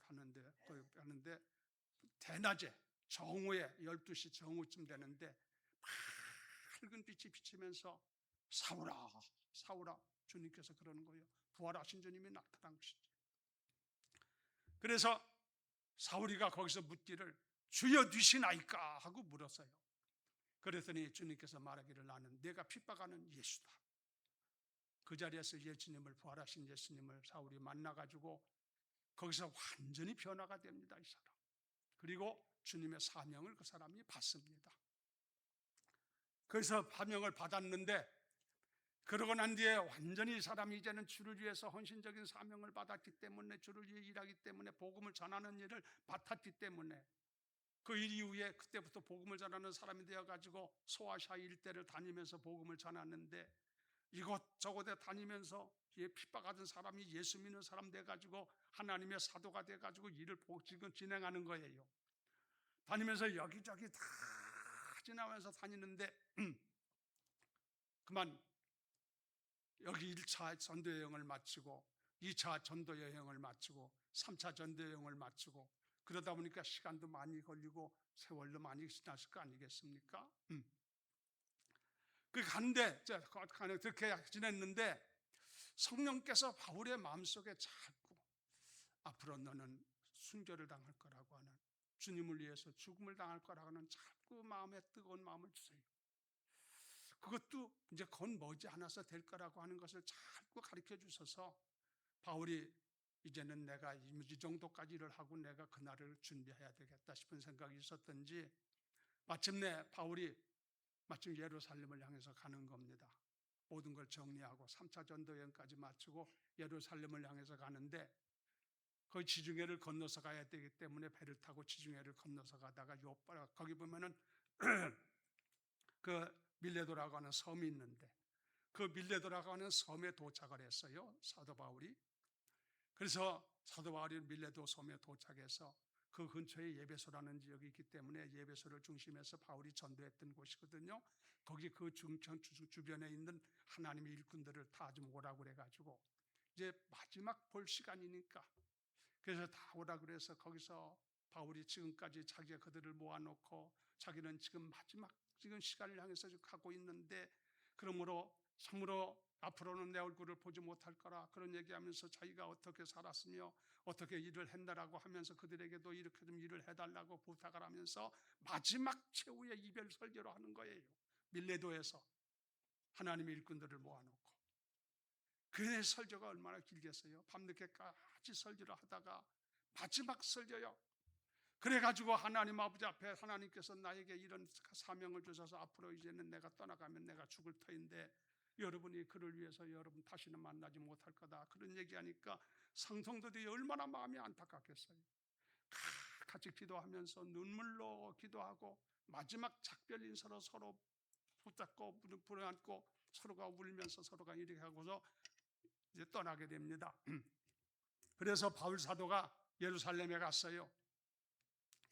S5: 가는데 대낮에 정오에 12시 정오쯤 되는데 밝은 빛이 비치면서 사울아 사울아 주님께서 그러는 거예요. 부활하신 주님이 나타난 것이죠. 그래서 사울이가 거기서 묻기를 주여 누시나이까 하고 물었어요. 그랬더니 주님께서 말하기를 나는 내가 핍박하는 예수다. 그 자리에서 예수님을 부활하신 예수님을 사울이 만나가지고 거기서 완전히 변화가 됩니다. 이 사람. 그리고 주님의 사명을 그 사람이 받습니다. 그래서 사명을 받았는데 그러고 난 뒤에 완전히 이 사람이 이제는 주를 위해서 헌신적인 사명을 받았기 때문에 주를 위해 일하기 때문에 복음을 전하는 일을 맡았기 때문에 그 일 이후에 그때부터 복음을 전하는 사람이 되어가지고 소아시아 일대를 다니면서 복음을 전하는데 이곳저곳에 다니면서 핍박하던 사람이 예수 믿는 사람 돼가지고 하나님의 사도가 돼가지고 일을 지금 진행하는 거예요. 다니면서 여기저기 다 지나면서 다니는데 그만 여기 1차 전도 여행을 마치고 2차 전도 여행을 마치고 3차 전도 여행을 마치고 그러다 보니까 시간도 많이 걸리고 세월도 많이 지났을 거 아니겠습니까? 그 간데 그렇게 지냈는데 성령께서 바울의 마음속에 자꾸 앞으로 너는 순교를 당할 거라고 하는 주님을 위해서 죽음을 당할 거라고 하는 자꾸 마음에 뜨거운 마음을 주세요. 그것도 이제 건 머지않아서 될 거라고 하는 것을 자꾸 가르쳐 주셔서 바울이 이제는 내가 이 정도까지 일을 하고 내가 그날을 준비해야 되겠다 싶은 생각이 있었던지 마침내 바울이 마침 예루살렘을 향해서 가는 겁니다. 모든 걸 정리하고 3차 전도 여행까지 마치고 예루살렘을 향해서 가는데 그 지중해를 건너서 가야 되기 때문에 배를 타고 지중해를 건너서 가다가 거기 보면은 그 밀레도라고 하는 섬이 있는데 그 밀레도라고 하는 섬에 도착을 했어요. 사도 바울이. 그래서 사도 바울이 밀레도 섬에 도착해서 그 근처에 예배소라는 지역이 있기 때문에 예배소를 중심해서 바울이 전도했던 곳이거든요. 거기 그 주변에 있는 하나님의 일꾼들을 다 좀 오라고 그래가지고 이제 마지막 볼 시간이니까 그래서 다 오라 그래서 거기서 바울이 지금까지 자기가 그들을 모아놓고 자기는 지금 마지막 지금 시간을 향해서 가고 있는데 그러므로 참으로 앞으로는 내 얼굴을 보지 못할 거라 그런 얘기하면서 자기가 어떻게 살았으며 어떻게 일을 했나라고 하면서 그들에게도 이렇게 좀 일을 해달라고 부탁을 하면서 마지막 최후의 이별 설교를 하는 거예요. 밀레도에서 하나님의 일꾼들을 모아놓고 그의 설교가 얼마나 길겠어요. 밤늦게까지 설교를 하다가 마지막 설교요. 그래가지고 하나님 아버지 앞에 하나님께서 나에게 이런 사명을 주셔서 앞으로 이제는 내가 떠나가면 내가 죽을 터인데 여러분이 그를 위해서 여러분 다시는 만나지 못할 거다 그런 얘기하니까 성도들이 얼마나 마음이 안타깝겠어요. 같이 기도하면서 눈물로 기도하고 마지막 작별 인사로 서로 붙잡고 불안고 서로가 울면서 서로가 이렇게 하고서 이제 떠나게 됩니다. 그래서 바울 사도가 예루살렘에 갔어요.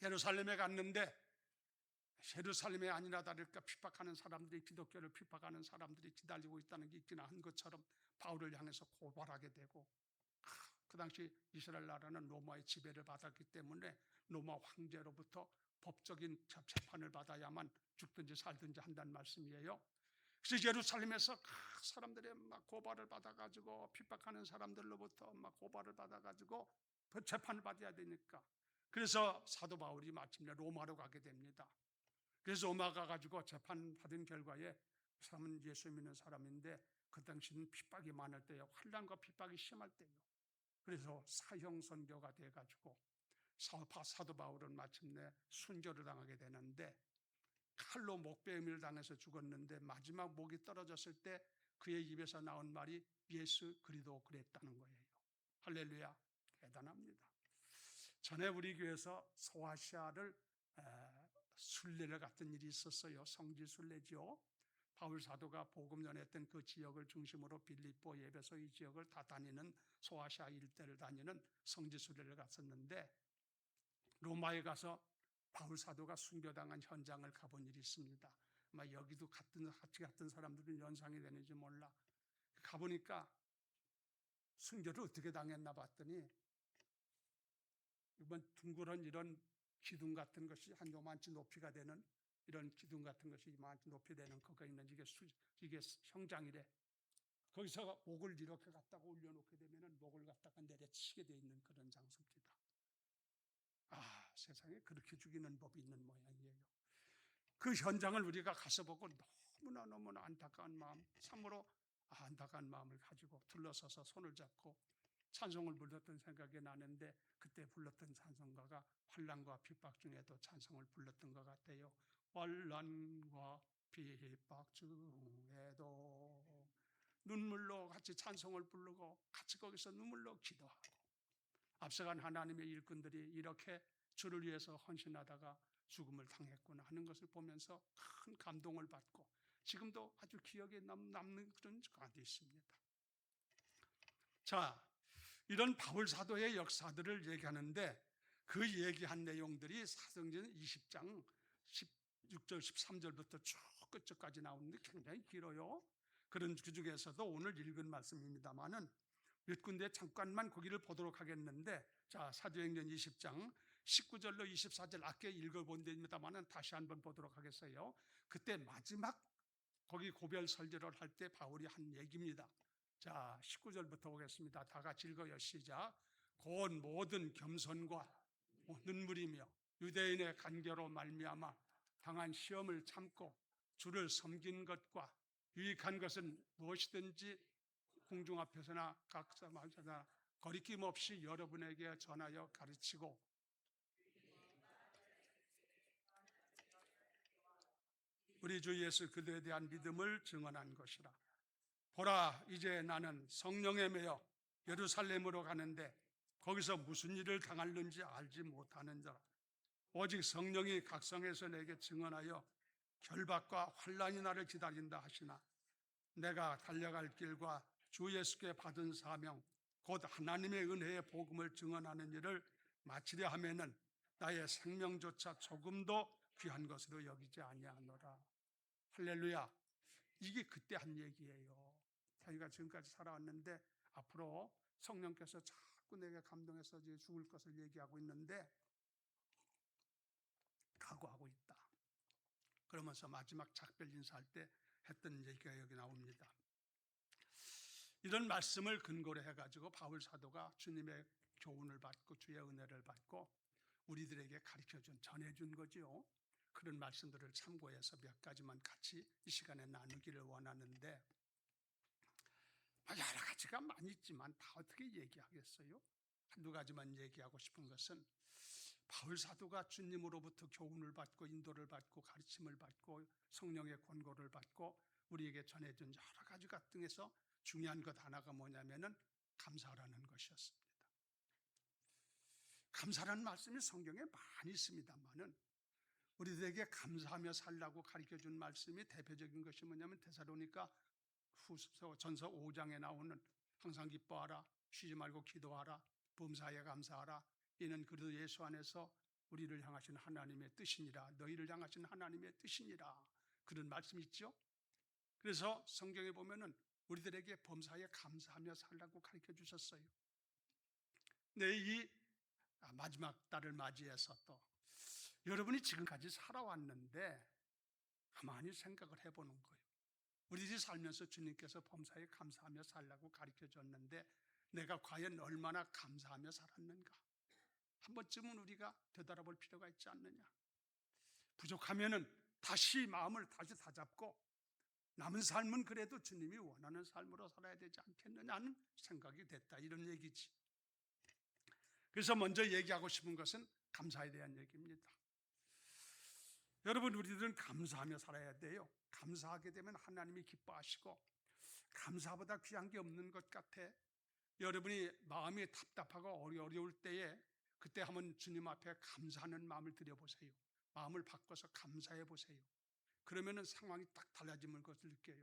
S5: 예루살렘에 갔는데 예루살렘에 아니라 다를까 핍박하는 사람들이 기독교를 핍박하는 사람들이 기다리고 있다는 게 있기나 한 것처럼 바울을 향해서 고발하게 되고 그 당시 이스라엘 나라는 로마의 지배를 받았기 때문에 로마 황제로부터 법적인 재판을 받아야만 죽든지 살든지 한다는 말씀이에요. 그래서 예루살렘에서 사람들의 막 고발을 받아가지고 핍박하는 사람들로부터 막 고발을 받아가지고 그 재판을 받아야 되니까 그래서 사도 바울이 마침내 로마로 가게 됩니다. 그래서 로마 가가지고 재판 받은 결과에 그 사람은 예수 믿는 사람인데 그 당시는 핍박이 많을 때요, 환난과 핍박이 심할 때요. 그래서 사형 선고가 돼가지고 사도 바울은 마침내 순교를 당하게 되는데 칼로 목베임을 당해서 죽었는데 마지막 목이 떨어졌을 때 그의 입에서 나온 말이 예수 그리스도 그랬다는 거예요. 할렐루야, 대단합니다. 전에 우리 교회에서 소아시아를 순례를 갔던 일이 있었어요. 성지 순례지요. 바울 사도가 복음 전했던 그 지역을 중심으로 빌립보, 에베소 이 지역을 다 다니는 소아시아 일대를 다니는 성지 순례를 갔었는데 로마에 가서 바울 사도가 순교당한 현장을 가본 일이 있습니다. 아마 여기도 같이 갔던 사람들은 연상이 되는지 몰라. 가보니까 순교를 어떻게 당했나 봤더니 이번 둥그런 이런 기둥 같은 것이 한 요만치 높이가 되는 이런 기둥 같은 것이 이만치 높이 되는 거가 있는 이게 형장이래. 거기서 목을 이렇게 갖다가 올려놓게 되면은 목을 갖다가 내려치게 돼 있는 그런 장소입니다. 아, 세상에 그렇게 죽이는 법이 있는 모양이에요. 그 현장을 우리가 가서 보고 너무나 안타까운 마음, 참으로 안타까운 마음을 가지고 둘러서서 손을 잡고 찬송을 불렀던 생각이 나는데, 그때 불렀던 찬송가가 환난과 핍박 중에도 찬송을 불렀던 것 같아요. 환난과 핍박 중에도 눈물로 같이 찬송을 부르고 같이 거기서 눈물로 기도하고, 앞서간 하나님의 일꾼들이 이렇게 주를 위해서 헌신하다가 죽음을 당했구나 하는 것을 보면서 큰 감동을 받고 지금도 아주 기억에 남는 그런 가운데 있습니다. 자, 이런 바울 사도의 역사들을 얘기하는데 그 얘기한 내용들이 사도행전 20장 16절 13절부터 쭉 끝까지 나오는데 굉장히 길어요. 그런 그 중에서도 오늘 읽은 말씀입니다만은 몇 군데 잠깐만 거기를 보도록 하겠는데, 자, 사도행전 20장 19절로 24절 아까 읽어본 데입니다만은 다시 한번 보도록 하겠어요. 그때 마지막 거기 고별 설교를 할 때 바울이 한 얘기입니다. 자, 19절부터 보겠습니다. 다 같이 읽어요. 시작. 곧 모든 겸손과 눈물이며 유대인의 간계로 말미암아 당한 시험을 참고 주를 섬긴 것과 유익한 것은 무엇이든지 공중 앞에서나 각 사람마다 거리낌 없이 여러분에게 전하여 가르치고 우리 주 예수 그리스도에 대한 믿음을 증언한 것이라. 보라, 이제 나는 성령에 매여 예루살렘으로 가는데 거기서 무슨 일을 당할는지 알지 못하는 자라. 오직 성령이 각성해서 내게 증언하여 결박과 환난이 나를 기다린다 하시나, 내가 달려갈 길과 주 예수께 받은 사명 곧 하나님의 은혜의 복음을 증언하는 일을 마치려 하면은 나의 생명조차 조금도 귀한 것으로 여기지 아니하노라. 할렐루야. 이게 그때 한 얘기예요. 자기가 지금까지 살아왔는데 앞으로 성령께서 자꾸 내게 감동해서 이제 죽을 것을 얘기하고 있는데 각오하고 있다. 그러면서 마지막 작별 인사할 때 했던 얘기가 여기 나옵니다. 이런 말씀을 근거로 해가지고 바울 사도가 주님의 교훈을 받고 주의 은혜를 받고 우리들에게 가르쳐준, 전해준 거지요. 그런 말씀들을 참고해서 몇 가지만 같이 이 시간에 나누기를 원하는데, 여러 가지가 많이 있지만 다 어떻게 얘기하겠어요? 한두 가지만 얘기하고 싶은 것은 바울 사도가 주님으로부터 교훈을 받고 인도를 받고 가르침을 받고 성령의 권고를 받고 우리에게 전해준 여러 가지 등에서 중요한 것 하나가 뭐냐면은 감사라는 것이었습니다. 감사라는 말씀이 성경에 많이 있습니다만은 우리들에게 감사하며 살라고 가르쳐준 말씀이 대표적인 것이 뭐냐면 데살로니가 후서 전서 5장에 나오는 항상 기뻐하라, 쉬지 말고 기도하라, 범사에 감사하라, 이는 그리스도 예수 안에서 우리를 향하신 하나님의 뜻이니라, 너희를 향하신 하나님의 뜻이니라, 그런 말씀이 있죠. 그래서 성경에 보면은 우리들에게 범사에 감사하며 살라고 가르쳐 주셨어요. 네, 이 마지막 달을 맞이해서 또 여러분이 지금까지 살아왔는데 가만히 생각을 해보는 거예요. 우리들이 살면서 주님께서 범사에 감사하며 살라고 가르쳐 줬는데 내가 과연 얼마나 감사하며 살았는가? 한 번쯤은 우리가 되돌아볼 필요가 있지 않느냐? 부족하면은 다시 마음을 다시 다잡고 남은 삶은 그래도 주님이 원하는 삶으로 살아야 되지 않겠느냐는 생각이 됐다, 이런 얘기지. 그래서 먼저 얘기하고 싶은 것은 감사에 대한 얘기입니다. 여러분, 우리들은 감사하며 살아야 돼요. 감사하게 되면 하나님이 기뻐하시고 감사보다 귀한 게 없는 것 같아. 여러분이 마음이 답답하고 어려울 때에 그때 한번 주님 앞에 감사하는 마음을 드려보세요. 마음을 바꿔서 감사해 보세요. 그러면은 상황이 딱 달라지는 것을 느껴요.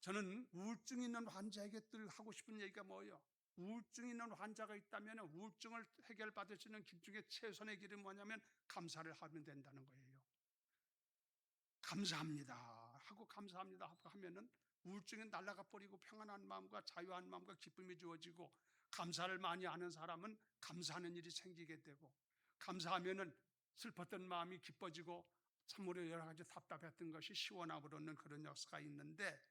S5: 저는 우울증 있는 환자에게 늘 하고 싶은 얘기가 뭐예요? 우울증 있는 환자가 있다면 우울증을 해결받을 수 있는 길 중에 최선의 길은 뭐냐면 감사를 하면 된다는 거예요. 감사합니다 하고 감사합니다 하고 하면은 우울증이 날아가 버리고 평안한 마음과 자유한 마음과 기쁨이 주어지고, 감사를 많이 하는 사람은 감사하는 일이 생기게 되고, 감사하면은 슬펐던 마음이 기뻐지고 참으로 여러 가지 답답했던 것이 시원함으로는 그런 역사가 있는데,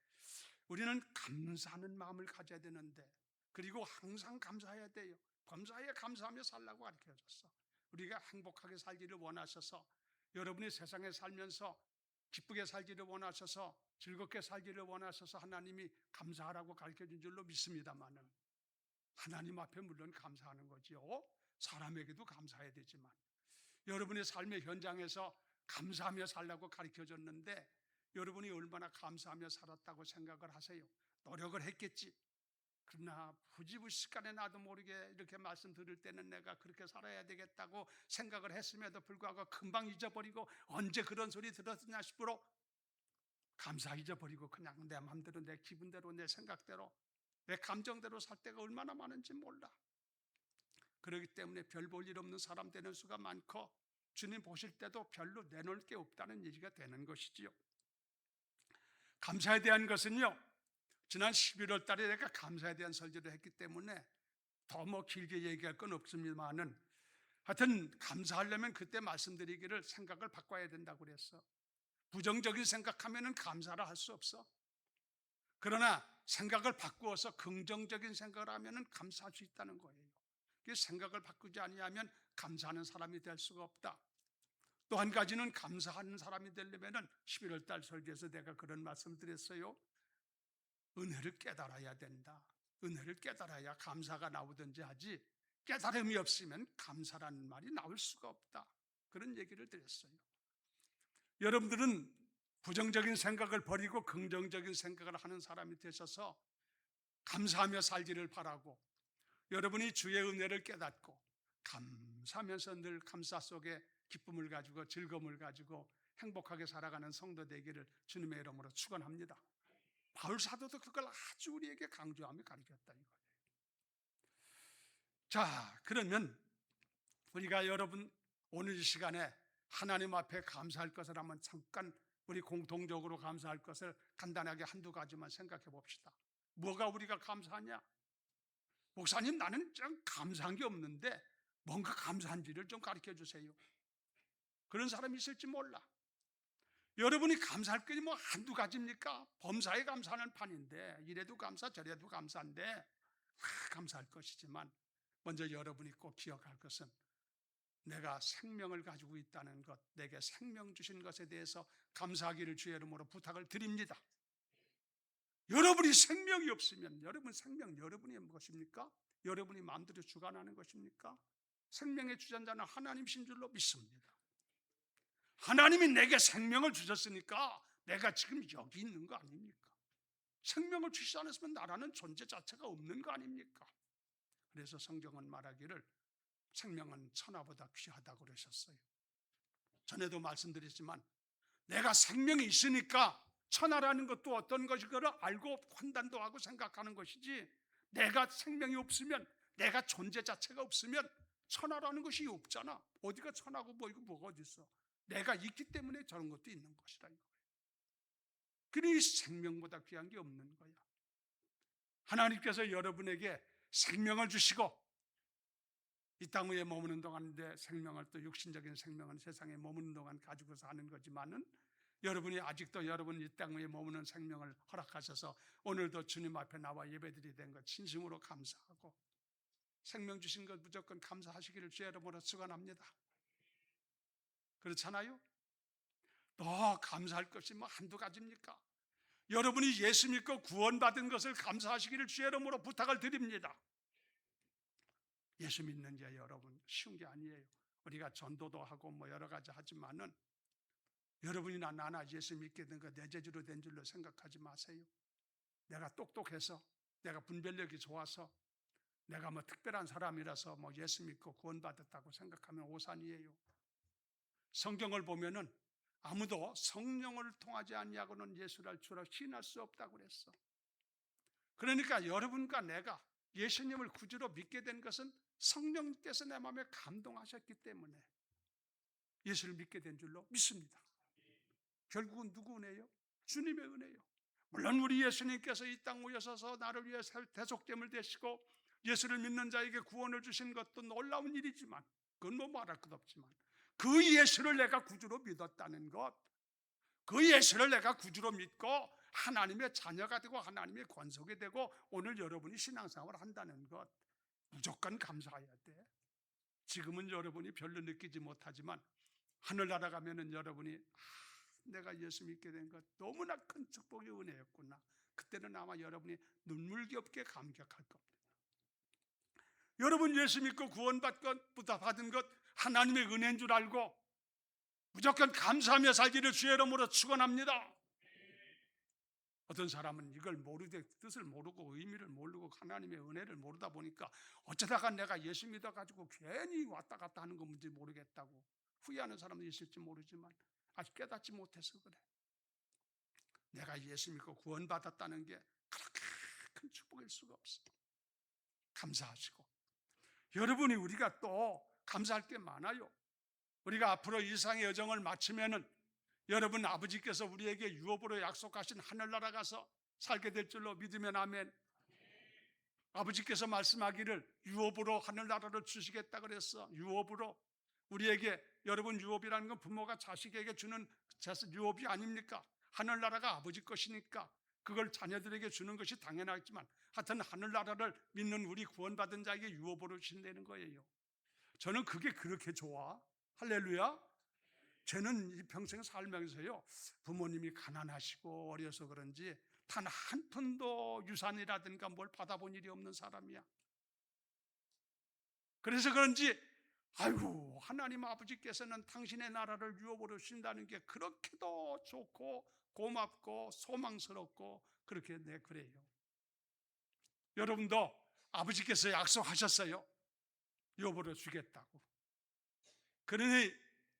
S5: 우리는 감사하는 마음을 가져야 되는데, 그리고 항상 감사해야 돼요. 범사에 감사하며 살라고 가르쳐줬어. 우리가 행복하게 살기를 원하셔서, 여러분이 세상에 살면서 기쁘게 살기를 원하셔서, 즐겁게 살기를 원하셔서 하나님이 감사하라고 가르쳐준 줄로 믿습니다만은, 하나님 앞에 물론 감사하는 거지요. 사람에게도 감사해야 되지만, 여러분의 삶의 현장에서 감사하며 살라고 가르쳐줬는데, 여러분이 얼마나 감사하며 살았다고 생각을 하세요? 노력을 했겠지. 그러나 부지불식간에 나도 모르게 이렇게 말씀 들을 때는 내가 그렇게 살아야 되겠다고 생각을 했음에도 불구하고 금방 잊어버리고, 언제 그런 소리 들었느냐 싶으로 감사 잊어버리고 그냥 내 마음대로 내 기분대로 내 생각대로 내 감정대로 살 때가 얼마나 많은지 몰라. 그렇기 때문에 별 볼 일 없는 사람 되는 수가 많고, 주님 보실 때도 별로 내놓을 게 없다는 얘기가 되는 것이지요. 감사에 대한 것은요, 지난 11월 달에 내가 감사에 대한 설교를 했기 때문에 더 길게 얘기할 건 없습니다만은, 하여튼 감사하려면 그때 말씀드리기를 생각을 바꿔야 된다고 그랬어. 부정적인 생각하면은 감사를 할 수 없어. 그러나 생각을 바꾸어서 긍정적인 생각을 하면은 감사할 수 있다는 거예요. 생각을 바꾸지 아니하면 감사하는 사람이 될 수가 없다. 또 한 가지는, 감사하는 사람이 되려면은 11월 달 설교에서 내가 그런 말씀을 드렸어요. 은혜를 깨달아야 된다. 은혜를 깨달아야 감사가 나오든지 하지, 깨달음이 없으면 감사라는 말이 나올 수가 없다. 그런 얘기를 드렸어요. 여러분들은 부정적인 생각을 버리고 긍정적인 생각을 하는 사람이 되셔서 감사하며 살기를 바라고, 여러분이 주의 은혜를 깨닫고 감사하면서 늘 감사 속에 기쁨을 가지고 즐거움을 가지고 행복하게 살아가는 성도 되기를 주님의 이름으로 축원합니다. 바울 사도도 그걸 아주 우리에게 강조하며 가르쳤다 이거예요. 자, 그러면 우리가 여러분 오늘 이 시간에 하나님 앞에 감사할 것을 한번 잠깐 우리 공통적으로 감사할 것을 간단하게 한두 가지만 생각해 봅시다. 뭐가 우리가 감사하냐? 목사님, 나는 좀 감사한 게 없는데 뭔가 감사한지를 좀 가르쳐 주세요. 그런 사람이 있을지 몰라. 여러분이 감사할 게 뭐 한두 가지입니까? 범사에 감사하는 판인데, 이래도 감사 저래도 감사인데 감사할 것이지만, 먼저 여러분이 꼭 기억할 것은 내가 생명을 가지고 있다는 것, 내게 생명 주신 것에 대해서 감사하기를 주의 이름으로 부탁을 드립니다. 여러분이 생명이 없으면, 여러분 생명 여러분이 무엇입니까? 여러분이 마음대로 주관하는 것입니까? 생명의 주전자는 하나님이신 줄로 믿습니다. 하나님이 내게 생명을 주셨으니까 내가 지금 여기 있는 거 아닙니까? 생명을 주시지 않았으면 나라는 존재 자체가 없는 거 아닙니까? 그래서 성경은 말하기를 생명은 천하보다 귀하다고 그러셨어요. 전에도 말씀드렸지만, 내가 생명이 있으니까 천하라는 것도 어떤 것이거를 알고 판단도 하고 생각하는 것이지, 내가 생명이 없으면, 내가 존재 자체가 없으면 천하라는 것이 없잖아. 어디가 천하고 뭐가 어디 있어? 내가 있기 때문에 저런 것도 있는 것이다 이거예요. 그러니 생명보다 귀한 게 없는 거야. 하나님께서 여러분에게 생명을 주시고, 이 땅 위에 머무는 동안인데 생명을, 또 육신적인 생명은 세상에 머무는 동안 가지고 사는 거지만은, 여러분이 아직도 여러분 이 땅 위에 머무는 생명을 허락하셔서 오늘도 주님 앞에 나와 예배드리게 된 것 진심으로 감사하고, 생명 주신 것 무조건 감사하시기를 주의 이름으로 축원합니다. 그렇잖아요? 더 감사할 것이 뭐 한두 가지입니까? 여러분이 예수 믿고 구원받은 것을 감사하시기를 주의 이름으로 부탁을 드립니다. 예수 믿는 게 여러분 쉬운 게 아니에요. 우리가 전도도 하고 뭐 여러 가지 하지만은, 여러분이나 나나 예수 믿게 된 거 내 재주로 된 줄로 생각하지 마세요. 내가 똑똑해서, 내가 분별력이 좋아서, 내가 뭐 특별한 사람이라서 뭐 예수 믿고 구원받았다고 생각하면 오산이에요. 성경을 보면은 아무도 성령을 통하지 아니하고는 예수를 알 줄 시인할 수 없다고 그랬어. 그러니까 여러분과 내가 예수님을 구주로 믿게 된 것은 성령께서 내 마음에 감동하셨기 때문에 예수를 믿게 된 줄로 믿습니다. 결국은 누구 은혜요? 주님의 은혜요. 물론 우리 예수님께서 이 땅 오셔서 나를 위해 대속됨을 되시고 예수를 믿는 자에게 구원을 주신 것도 놀라운 일이지만, 그건 뭐 말할 것 없지만, 그 예수를 내가 구주로 믿었다는 것, 그 예수를 내가 구주로 믿고 하나님의 자녀가 되고 하나님의 권속이 되고 오늘 여러분이 신앙생활을 한다는 것, 무조건 감사해야 돼. 지금은 여러분이 별로 느끼지 못하지만 하늘나라 가면은 여러분이 내가 예수 믿게 된 것 너무나 큰 축복의 은혜였구나, 그때는 아마 여러분이 눈물겹게 감격할 겁니다. 여러분 예수 믿고 구원받은 것 하나님의 은혜인 줄 알고 무조건 감사하며 살기를 주의 이름으로 축원합니다. 어떤 사람은 이걸 뜻을 모르고 의미를 모르고 하나님의 은혜를 모르다 보니까 어쩌다가 내가 예수 믿어가지고 괜히 왔다 갔다 하는 건지 모르겠다고 후회하는 사람도 있을지 모르지만 아직 깨닫지 못해서 그래. 내가 예수 믿고 구원받았다는 게 그렇게 큰 축복일 수가 없어. 감사하시고, 여러분이 우리가 또 감사할 게 많아요. 우리가 앞으로 이 세상의 여정을 마치면은 여러분 아버지께서 우리에게 유업으로 약속하신 하늘나라 가서 살게 될 줄로 믿으면 아멘. 아버지께서 말씀하기를 유업으로 하늘나라를 주시겠다 그랬어. 유업으로. 우리에게, 여러분 유업이라는 건 부모가 자식에게 주는 유업이 아닙니까? 하늘나라가 아버지 것이니까 그걸 자녀들에게 주는 것이 당연하지만 하여튼 하늘나라를 믿는 우리 구원받은 자에게 유업으로 주신다는 거예요. 저는 그게 그렇게 좋아. 할렐루야. 저는 이 평생 살면서요, 부모님이 가난하시고 어려서 그런지 단 한 푼도 유산이라든가 뭘 받아본 일이 없는 사람이야. 그래서 그런지 아이고, 하나님 아버지께서는 당신의 나라를 유업으로 주신다는 게 그렇게도 좋고 고맙고 소망스럽고 그렇게 그래요. 여러분도 아버지께서 약속하셨어요. 유업으로 주겠다고. 그러니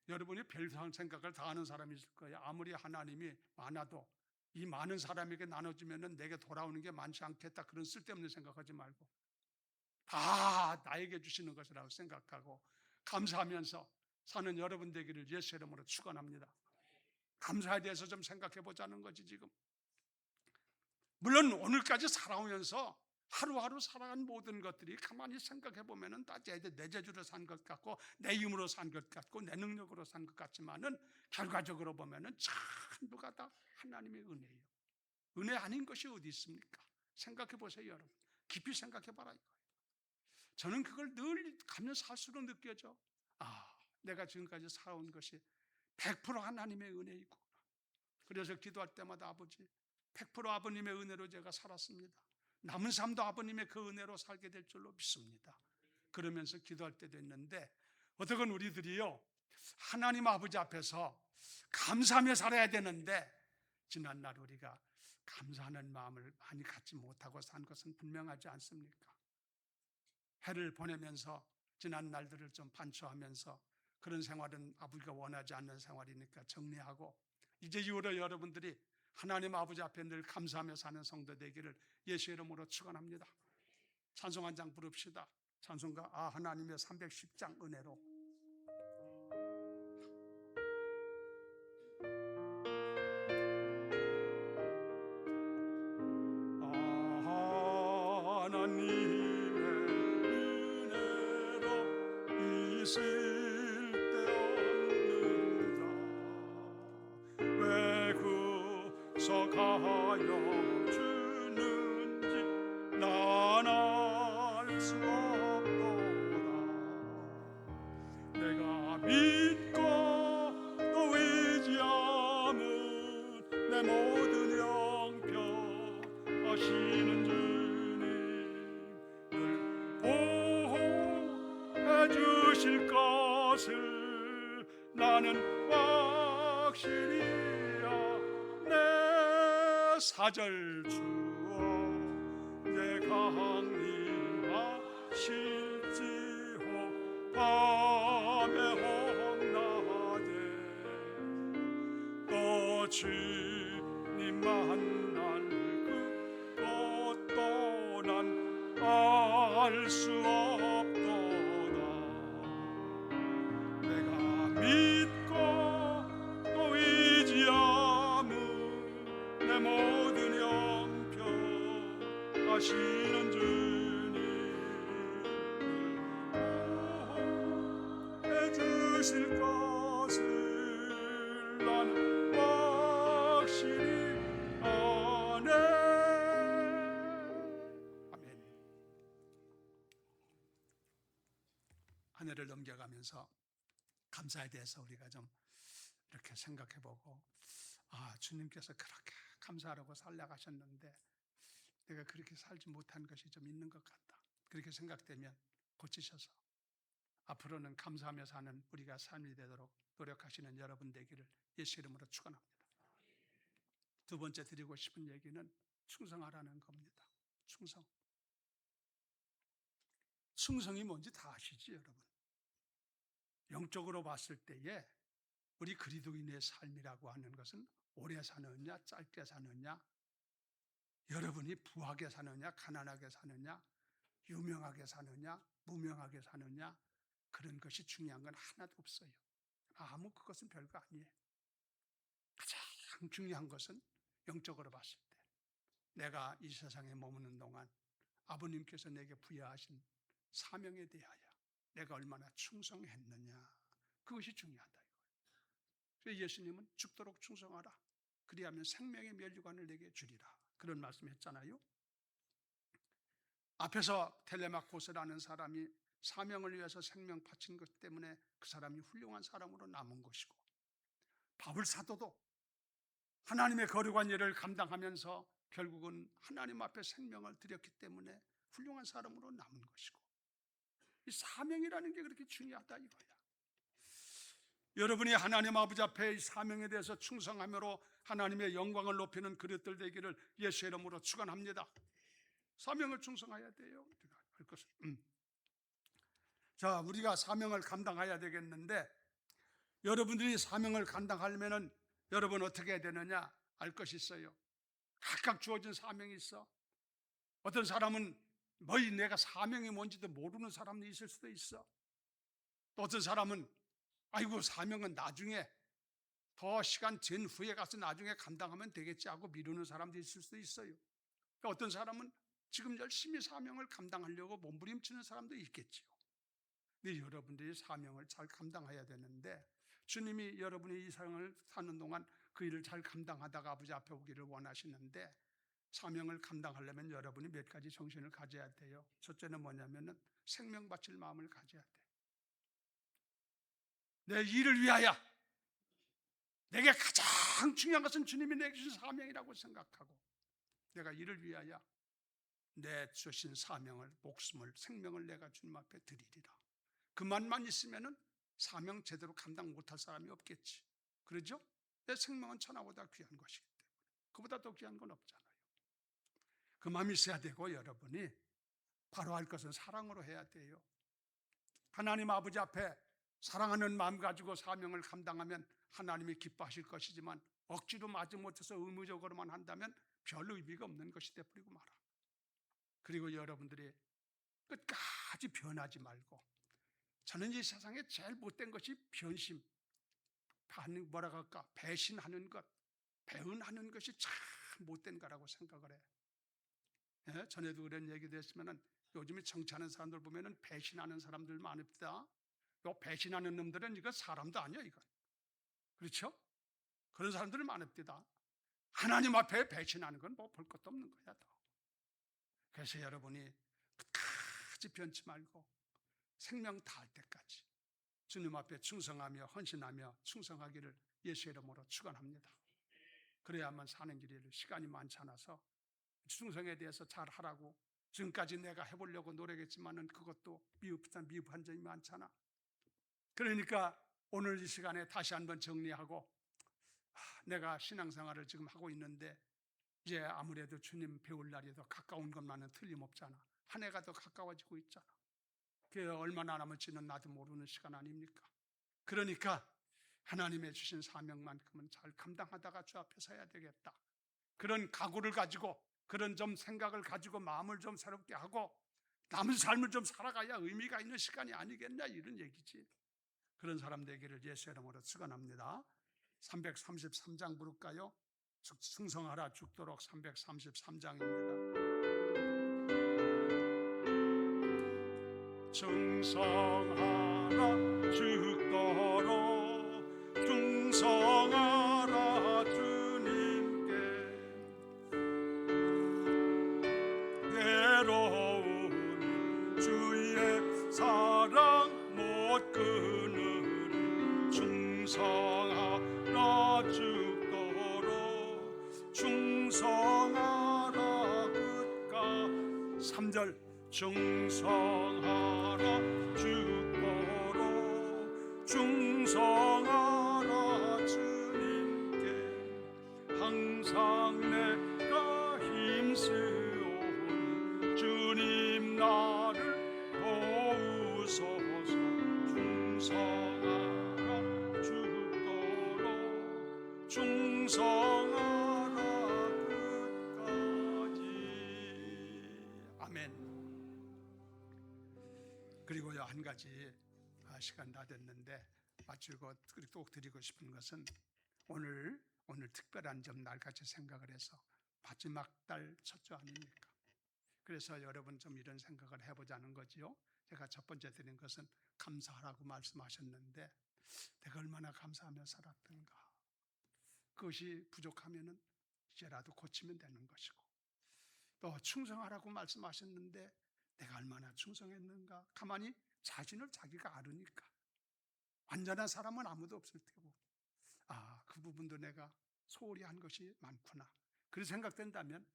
S5: 여러분이 별 생각을 다 하는 사람이 있을 거예요. 아무리 하나님이 많아도 이 많은 사람에게 나눠주면 내게 돌아오는 게 많지 않겠다, 그런 쓸데없는 생각하지 말고 다 나에게 주시는 것이라고 생각하고 감사하면서 사는 여러분 되기를 예수 이름으로 축원합니다. 감사에 대해서 좀 생각해 보자는 거지. 지금 물론 오늘까지 살아오면서 하루하루 살아간 모든 것들이 가만히 생각해 보면은 다 내 재주로 산 것 같고 내 힘으로 산 것 같고 내 능력으로 산 것 같지만은 결과적으로 보면은 전부가 다 하나님의 은혜예요. 은혜 아닌 것이 어디 있습니까? 생각해 보세요, 여러분. 깊이 생각해 봐라 이거예요. 저는 그걸 늘 가면서 살수록 느껴져. 내가 지금까지 살아온 것이 100% 하나님의 은혜이고, 그래서 기도할 때마다 아버지 100% 아버님의 은혜로 제가 살았습니다. 남은 삶도 아버님의 그 은혜로 살게 될 줄로 믿습니다. 그러면서 기도할 때도 있는데, 어떻건 우리들이요, 하나님 아버지 앞에서 감사하며 살아야 되는데 지난날 우리가 감사하는 마음을 많이 갖지 못하고 산 것은 분명하지 않습니까? 해를 보내면서 지난 날들을 좀 반추하면서 그런 생활은 아버지가 원하지 않는 생활이니까 정리하고, 이제 이후로 여러분들이 하나님 아버지 앞에 늘 감사하며 사는 성도 되기를 예수 이름으로 축원합니다. 찬송 한 장 부릅시다. 찬송가 하나님의 310장 은혜로. 하나님의 은혜로 있을 때 없느냐, 왜 구속하여 주는지 난 알 수 없도다. 내가 믿고 또 의지함은 내 모든 형편 하시는 주실 것을 나는 확실히 내 사절 주어 내 강림하실지호 밤에 홍나되 또 주님 만날 그것도 난 알 수 없도다. 내가 믿고 또 의지함은 내 모든 형편 하시는 주님을 보호해 주실 것을 나는 확실히 아네. 아멘. 한 해를 넘겨가면서 감사에 대해서 우리가 좀 이렇게 생각해보고, 주님께서 그렇게 감사하라고 살려가셨는데 내가 그렇게 살지 못한 것이 좀 있는 것 같다. 그렇게 생각되면 고치셔서 앞으로는 감사하며 사는 우리가 삶이 되도록 노력하시는 여러분 되기를 예수 이름으로 축원합니다. 두 번째 드리고 싶은 얘기는 충성하라는 겁니다. 충성. 충성이 뭔지 다 아시지 여러분? 영적으로 봤을 때에 우리 그리스도인의 삶이라고 하는 것은 오래 사느냐 짧게 사느냐, 여러분이 부하게 사느냐 가난하게 사느냐, 유명하게 사느냐 무명하게 사느냐, 그런 것이 중요한 건 하나도 없어요. 그것은 별거 아니에요. 가장 중요한 것은 영적으로 봤을 때 내가 이 세상에 머무는 동안 아버님께서 내게 부여하신 사명에 대하여 내가 얼마나 충성했느냐, 그것이 중요하다 이거예요. 그래서 예수님은 죽도록 충성하라, 그리하면 생명의 면류관을 내게 주리라, 그런 말씀했잖아요. 앞에서 텔레마코스라는 사람이 사명을 위해서 생명 바친 것 때문에 그 사람이 훌륭한 사람으로 남은 것이고, 바울 사도도 하나님의 거룩한 일을 감당하면서 결국은 하나님 앞에 생명을 드렸기 때문에 훌륭한 사람으로 남은 것이고, 이 사명이라는 게 그렇게 중요하다 이거야. 여러분이 하나님 아버지 앞에 이 사명에 대해서 충성함으로 하나님의 영광을 높이는 그릇들 되기를 예수 이름으로 축원합니다. 사명을 충성해야 돼요. 할 것은. 자, 우리가 사명을 감당해야 되겠는데, 여러분들이 사명을 감당하려면은 여러분 어떻게 해야 되느냐 알 것이 있어요. 각각 주어진 사명이 있어. 어떤 사람은 내가 사명이 뭔지도 모르는 사람도 있을 수도 있어. 또 어떤 사람은 사명은 나중에 더 시간 전 후에 가서 나중에 감당하면 되겠지 하고 미루는 사람도 있을 수도 있어요. 어떤 사람은 지금 열심히 사명을 감당하려고 몸부림치는 사람도 있겠지요. 근데 여러분들이 사명을 잘 감당해야 되는데, 주님이 여러분이 이 세상을 사는 동안 그 일을 잘 감당하다가 아버지 앞에 오기를 원하시는데, 사명을 감당하려면 여러분이 몇 가지 정신을 가져야 돼요. 첫째는 뭐냐면은 생명 바칠 마음을 가져야 돼. 내 일을 위하여, 내게 가장 중요한 것은 주님이 내게 주신 사명이라고 생각하고, 내가 이를 위하여 내 주신 사명을, 목숨을, 생명을 내가 주님 앞에 드리리라. 그만만 있으면은 사명 제대로 감당 못할 사람이 없겠지. 그러죠? 내 생명은 천하보다 귀한 것이기 때문에 그보다 더 귀한 건 없잖아요. 그 마음이 있어야 되고, 여러분이 바로 할 것은 사랑으로 해야 돼요. 하나님 아버지 앞에 사랑하는 마음 가지고 사명을 감당하면 하나님이 기뻐하실 것이지만, 억지로 마지못해서 의무적으로만 한다면 별 의미가 없는 것이 되어버리고 말아. 그리고 여러분들이 끝까지 변하지 말고, 저는 이 세상에 제일 못된 것이 변심, 배신하는 것, 배은하는 것이 참 못된 거라고 생각을 해. 예? 전에도 그런 얘기도 했지만은 요즘에 정치하는 사람들 보면은 배신하는 사람들 많습니다. 요 배신하는 놈들은 이거 사람도 아니야, 이건. 그렇죠? 그런 사람들 많습니다. 하나님 앞에 배신하는 건 뭐 볼 것도 없는 거야, 더. 그래서 여러분이 끝까지 변치 말고 생명 다할 때까지 주님 앞에 충성하며 헌신하며 충성하기를 예수 이름으로 축원합니다. 그래야만 사는 길이, 시간이 많지 않아서 충성에 대해서 잘 하라고 지금까지 내가 해보려고 노력했지만은 그것도 미흡한 점이 많잖아. 그러니까 오늘 이 시간에 다시 한번 정리하고, 내가 신앙생활을 지금 하고 있는데 이제 아무래도 주님 배울 날이 더 가까운 것만은 틀림없잖아. 한 해가 더 가까워지고 있잖아. 그게 얼마나 남을지는 나도 모르는 시간 아닙니까? 그러니까 하나님의 주신 사명만큼은 잘 감당하다가 주 앞에 서야 되겠다, 그런 각오를 가지고, 그런 좀 생각을 가지고 마음을 좀 새롭게 하고 남은 삶을 좀 살아가야 의미가 있는 시간이 아니겠냐, 이런 얘기지. 그런 사람 되기를 예수의 이름으로 축원합니다. 333장 부를까요? 승성하라 죽도록 333장입니다. 충성하라 죽도록 충성하라 주님께 외로운 주의 사랑 못 끊으리 충성하라 죽도록 충성하라 끝까 3절 충성하라 죽도록 충성하라 주님께 항상 내가 힘쓰오니 주님 나를 도우소서 충성하라 죽도록 충성하라 끝까지. 아멘. 그리고요, 한 가지, 시간 다 됐는데 마치고 꼭 드리고 싶은 것은 오늘 특별한 점 날같이 생각을 해서 마지막 달 첫 주 아닙니까? 그래서 여러분 좀 이런 생각을 해보자는 거지요. 제가 첫 번째 드린 것은 감사하라고 말씀하셨는데 내가 얼마나 감사하며 살았던가. 그것이 부족하면은 이제라도 고치면 되는 것이고, 또 충성하라고 말씀하셨는데 내가 얼마나 충성했는가. 가만히 자신을 자기가 알으니까 완전한 사람은 아무도 없을 테고, 그 부분도 내가 소홀히 한 것이 많구나. 그렇게 생각된다면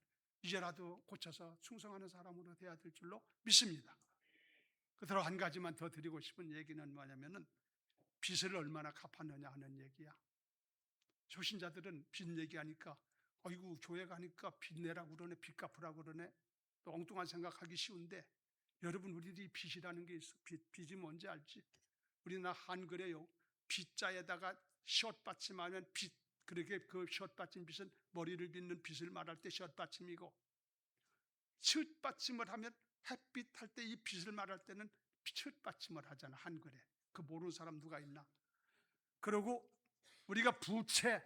S5: 이제라도 고쳐서 충성하는 사람으로 돼야 될 줄로 믿습니다. 그대로 한 가지만 더 드리고 싶은 얘기는 뭐냐면은 빚을 얼마나 갚았느냐 하는 얘기야. 초신자들은 빚 얘기하니까 아이고 교회 가니까 빚 내라고 그러네, 빚 갚으라고 그러네, 또 엉뚱한 생각하기 쉬운데, 여러분 우리들이 빚이라는 게 있어. 빚이 뭔지 알지? 우리나라 한글에요, 빚자에다가 셔 받침하면 빚, 그렇게 그 셔 받침 빚은 머리를 빚는 빚을 말할 때 셔 받침이고, 읒 받침을 하면 햇빛 할 때 이 빚을 말할 때는 읒 받침을 하잖아, 한글에. 그 모르는 사람 누가 있나? 그리고 우리가 부채,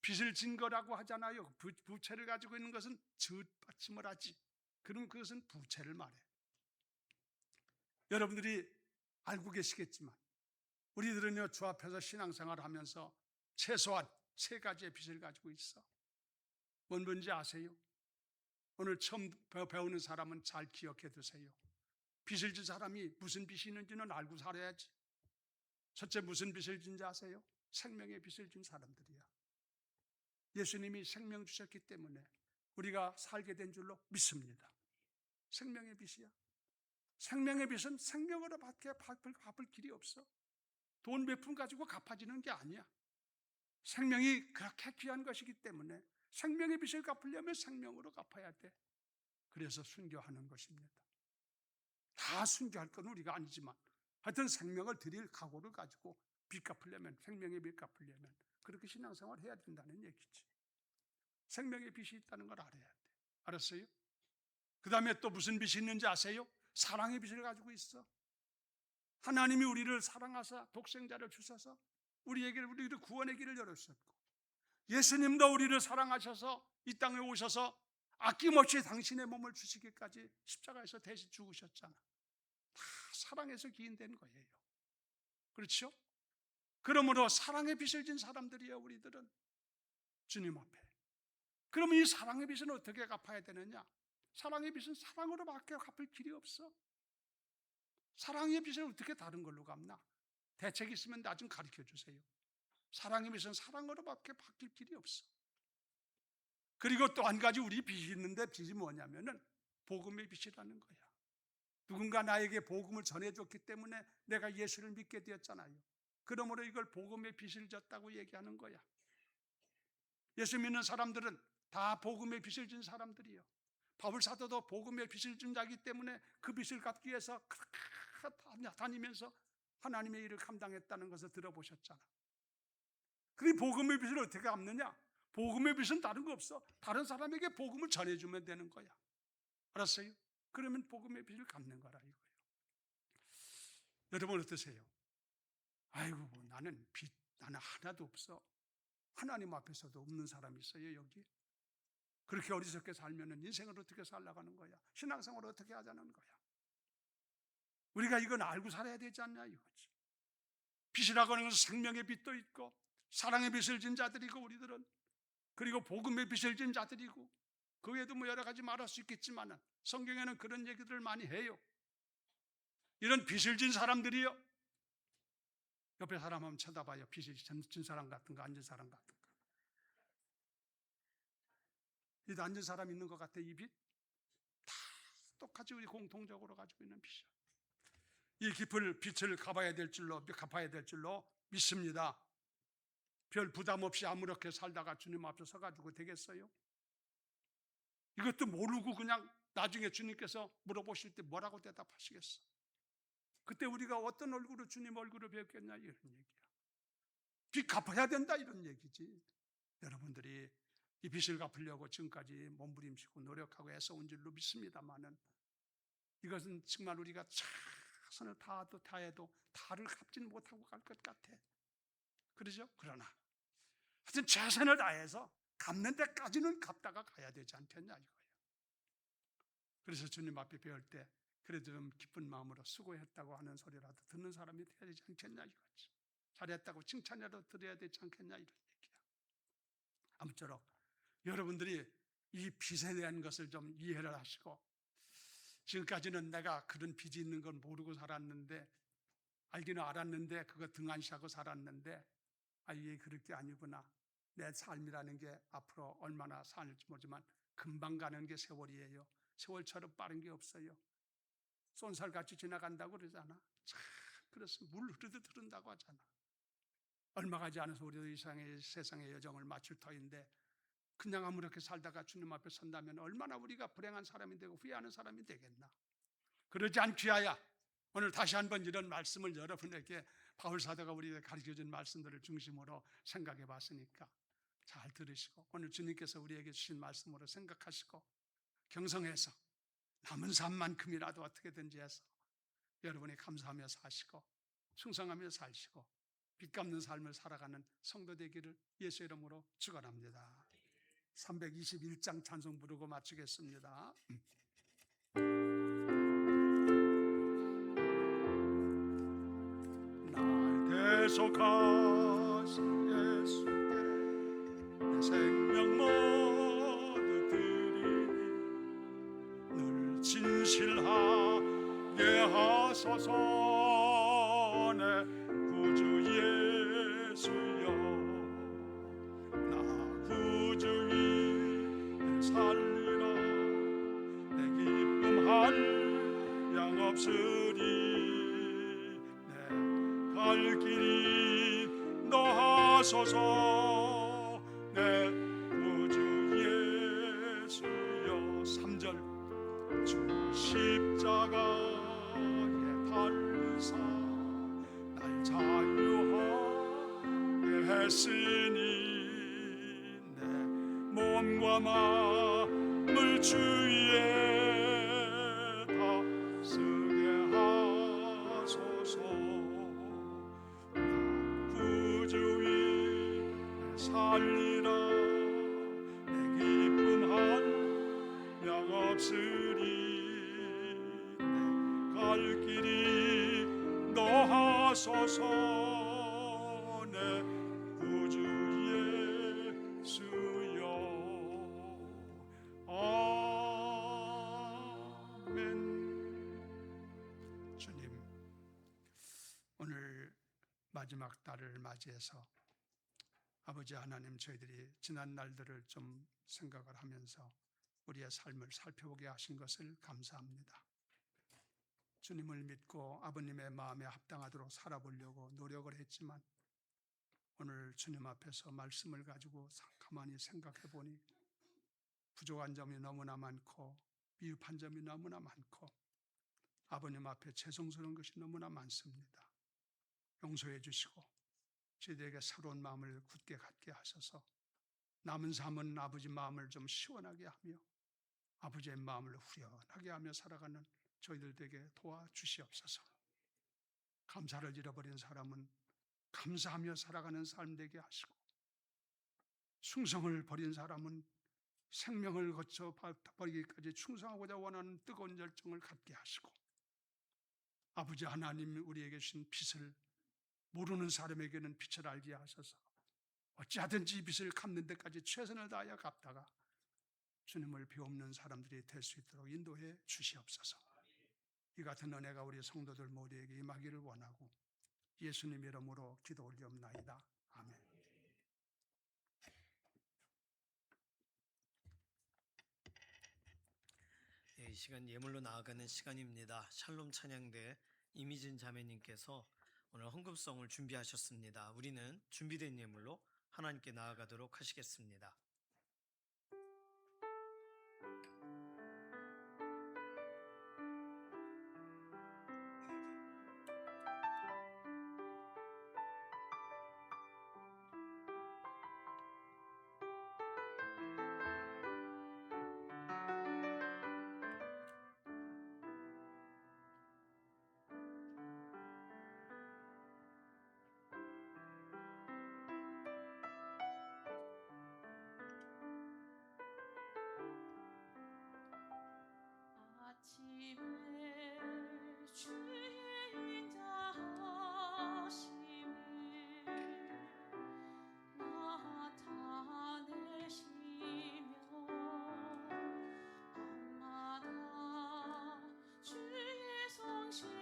S5: 빚을 진 거라고 하잖아요. 부채를 가지고 있는 것은 읒 받침을 하지. 그럼 그것은 부채를 말해. 여러분들이 알고 계시겠지만 우리들은요, 주 앞에서 신앙생활을 하면서 최소한 3가지의 빚을 가지고 있어. 뭔지 아세요? 오늘 처음 배우는 사람은 잘 기억해 두세요. 빚을 진 사람이 무슨 빚이 있는지는 알고 살아야지. 첫째, 무슨 빚을 진지 아세요? 생명의 빚을 진 사람들이야. 예수님이 생명 주셨기 때문에 우리가 살게 된 줄로 믿습니다. 생명의 빚이야. 생명의 빚은 생명으로 갚을 길이 없어. 돈 몇 푼 가지고 갚아지는 게 아니야. 생명이 그렇게 귀한 것이기 때문에 생명의 빚을 갚으려면 생명으로 갚아야 돼. 그래서 순교하는 것입니다. 다 순교할 건 우리가 아니지만 하여튼 생명을 드릴 각오를 가지고 빚 갚으려면, 생명의 빚 갚으려면 그렇게 신앙생활을 해야 된다는 얘기지. 생명의 빚이 있다는 걸 알아야 돼. 알았어요? 그 다음에 또 무슨 빚이 있는지 아세요? 사랑의 빚을 가지고 있어. 하나님이 우리를 사랑하사 독생자를 주셔서 우리를 구원의 길을 열어주셨고, 예수님도 우리를 사랑하셔서 이 땅에 오셔서 아낌없이 당신의 몸을 주시기까지 십자가에서 대신 죽으셨잖아. 다 사랑에서 기인된 거예요. 그렇죠? 그러므로 사랑의 빚을 진 사람들이에요, 우리들은. 주님 앞에. 그러면 이 사랑의 빚은 어떻게 갚아야 되느냐? 사랑의 빚은 사랑으로밖에 갚을 길이 없어. 사랑의 빚을 어떻게 다른 걸로 갚나? 대책 있으면 나 좀 가르쳐 주세요. 사랑의 빚은 사랑으로밖에 바뀔 길이 없어. 그리고 또 한 가지 우리 빚이 있는데, 빚이 뭐냐면은 복음의 빚이라는 거야. 누군가 나에게 복음을 전해줬기 때문에 내가 예수를 믿게 되었잖아요. 그러므로 이걸 복음의 빚을 졌다고 얘기하는 거야. 예수 믿는 사람들은 다 복음의 빚을 진 사람들이요. 바울 사도도 복음의 빚을 진 자이기 때문에 그 빚을 갚기 위해서 다니면서 하나님의 일을 감당했다는 것을 들어보셨잖아. 그럼 복음의 빚을 어떻게 갚느냐? 복음의 빚은 다른 거 없어. 다른 사람에게 복음을 전해주면 되는 거야. 알았어요? 그러면 복음의 빚을 갚는 거라 이거예요. 여러분 어떠세요? 아이고 나는 하나도 없어. 하나님 앞에서도 없는 사람이 있어요 여기? 그렇게 어리석게 살면 인생을 어떻게 살아가는 거야? 신앙생활을 어떻게 하자는 거야? 우리가 이건 알고 살아야 되지 않냐 이거지. 빛이라고 하는 것은 생명의 빛도 있고 사랑의 빛을 진 자들이고 우리들은, 그리고 복음의 빛을 진 자들이고, 그 외에도 뭐 여러 가지 말할 수 있겠지만 성경에는 그런 얘기들을 많이 해요. 이런 빛을 진 사람들이요, 옆에 사람 한번 쳐다봐요. 빛을 진 사람 같은가 안 진 사람 같은가. 이 앉은 사람 있는 것 같아. 이 빛 다 똑같이 우리 공통적으로 가지고 있는 빛이야. 이 깊은 빛을 갚아야 될 줄로 믿습니다. 별 부담 없이 아무렇게 살다가 주님 앞에 서가지고 되겠어요? 이것도 모르고 그냥 나중에 주님께서 물어보실 때 뭐라고 대답하시겠어? 그때 우리가 어떤 얼굴로 주님 얼굴을 뵙겠냐 이런 얘기야. 빚 갚아야 된다 이런 얘기지. 여러분들이 이 빚을 갚으려고 지금까지 몸부림치고 노력하고 애써온 줄로 믿습니다만은, 이것은 정말 우리가 최선을 다해도 다를 갚지는 못하고 갈 것 같아. 그러죠? 그러나 하여튼 최선을 다해서 갚는 데까지는 갚다가 가야 되지 않겠냐 이거예요. 그래서 주님 앞에 배울 때 그래도 좀 기쁜 마음으로 수고했다고 하는 소리라도 듣는 사람이 돼야 되지 않겠냐 이거지. 잘했다고 칭찬이라도 드려야 되지 않겠냐 이런 얘기야. 아무쪼록 여러분들이 이 빚에 대한 것을 좀 이해를 하시고, 지금까지는 내가 그런 빚이 있는 건 모르고 살았는데, 알기는 알았는데 그거 등한시하고 살았는데, 이게 그럴 게 아니구나. 내 삶이라는 게 앞으로 얼마나 살지 모르지만 금방 가는 게 세월이에요. 세월처럼 빠른 게 없어요. 쏜살같이 지나간다고 그러잖아. 참 그렇습니다. 물 흐르듯 흐른다고 하잖아. 얼마 가지 않아서 우리도 이 세상의 여정을 마칠 터인데, 그냥 아무렇게 살다가 주님 앞에 선다면 얼마나 우리가 불행한 사람이 되고 후회하는 사람이 되겠나. 그러지 않기야야 오늘 다시 한번 이런 말씀을 여러분에게 바울 사도가 우리에게 가르쳐준 말씀들을 중심으로 생각해 봤으니까 잘 들으시고, 오늘 주님께서 우리에게 주신 말씀으로 생각하시고 경성해서 남은 삶만큼이라도 어떻게든지 해서 여러분이 감사하며 사시고 충성하며 살시고 빚 갚는 삶을 살아가는 성도 되기를 예수 이름으로 축원합니다. 321장 찬송 부르고 마치겠습니다. 날 대속하신 예수께 내 생명 모두 드리니 늘 진실하게 하소서. 내 구주 예수여, 나 구주 위에 살리라. 내 기쁨 한량 없으리. 내 갈 길이 너하소서. 내 구주 예수여. 3절 주 십자가에 달리사 날 자유하게 했으니 내 몸과 마음을 주위에 다 쓰게 하소서. 나 구주 위에 살리라. 내 기쁨 한량 없으리. 내 갈 길이 너하소서. 내 구주 예수여. 아멘. 주님, 오늘 마지막 달을 맞이해서 아버지 하나님, 저희들이 지난 날들을 좀 생각을 하면서 우리의 삶을 살펴보게 하신 것을 감사합니다. 주님을 믿고 아버님의 마음에 합당하도록 살아보려고 노력을 했지만, 오늘 주님 앞에서 말씀을 가지고 가만히 생각해 보니 부족한 점이 너무나 많고 미흡한 점이 너무나 많고 아버님 앞에 죄송스러운 것이 너무나 많습니다. 용서해 주시고 저희들에게 새로운 마음을 굳게 갖게 하셔서 남은 삶은 아버지 마음을 좀 시원하게 하며 아버지의 마음을 후련하게 하며 살아가는 저희들 되게 도와주시옵소서. 감사를 잃어버린 사람은 감사하며 살아가는 삶 되게 하시고, 충성을 버린 사람은 생명을 거쳐 버리기까지 충성하고자 원하는 뜨거운 열정을 갖게 하시고, 아버지 하나님 우리에게 주신 빛을 모르는 사람에게는 빛을 알게 하셔서 어찌하든지 이 빛을 갚는 데까지 최선을 다하여 갚다가 주님을 비옵는 사람들이 될 수 있도록 인도해 주시옵소서. 이 같은 은혜가 우리 성도들 모두에게 임하기를 원하고 예수님 이름으로 기도 올리옵나이다. 아멘.
S3: 이 시간 예물로 나아가는 시간입니다. 샬롬 찬양대 이미진 자매님께서 오늘 헌금송을 준비하셨습니다. 우리는 준비된 예물로 하나님께 나아가도록 하시겠습니다.
S2: 아침에 주의 인자하심을 나타내시며 밤마다 주의 성실하심을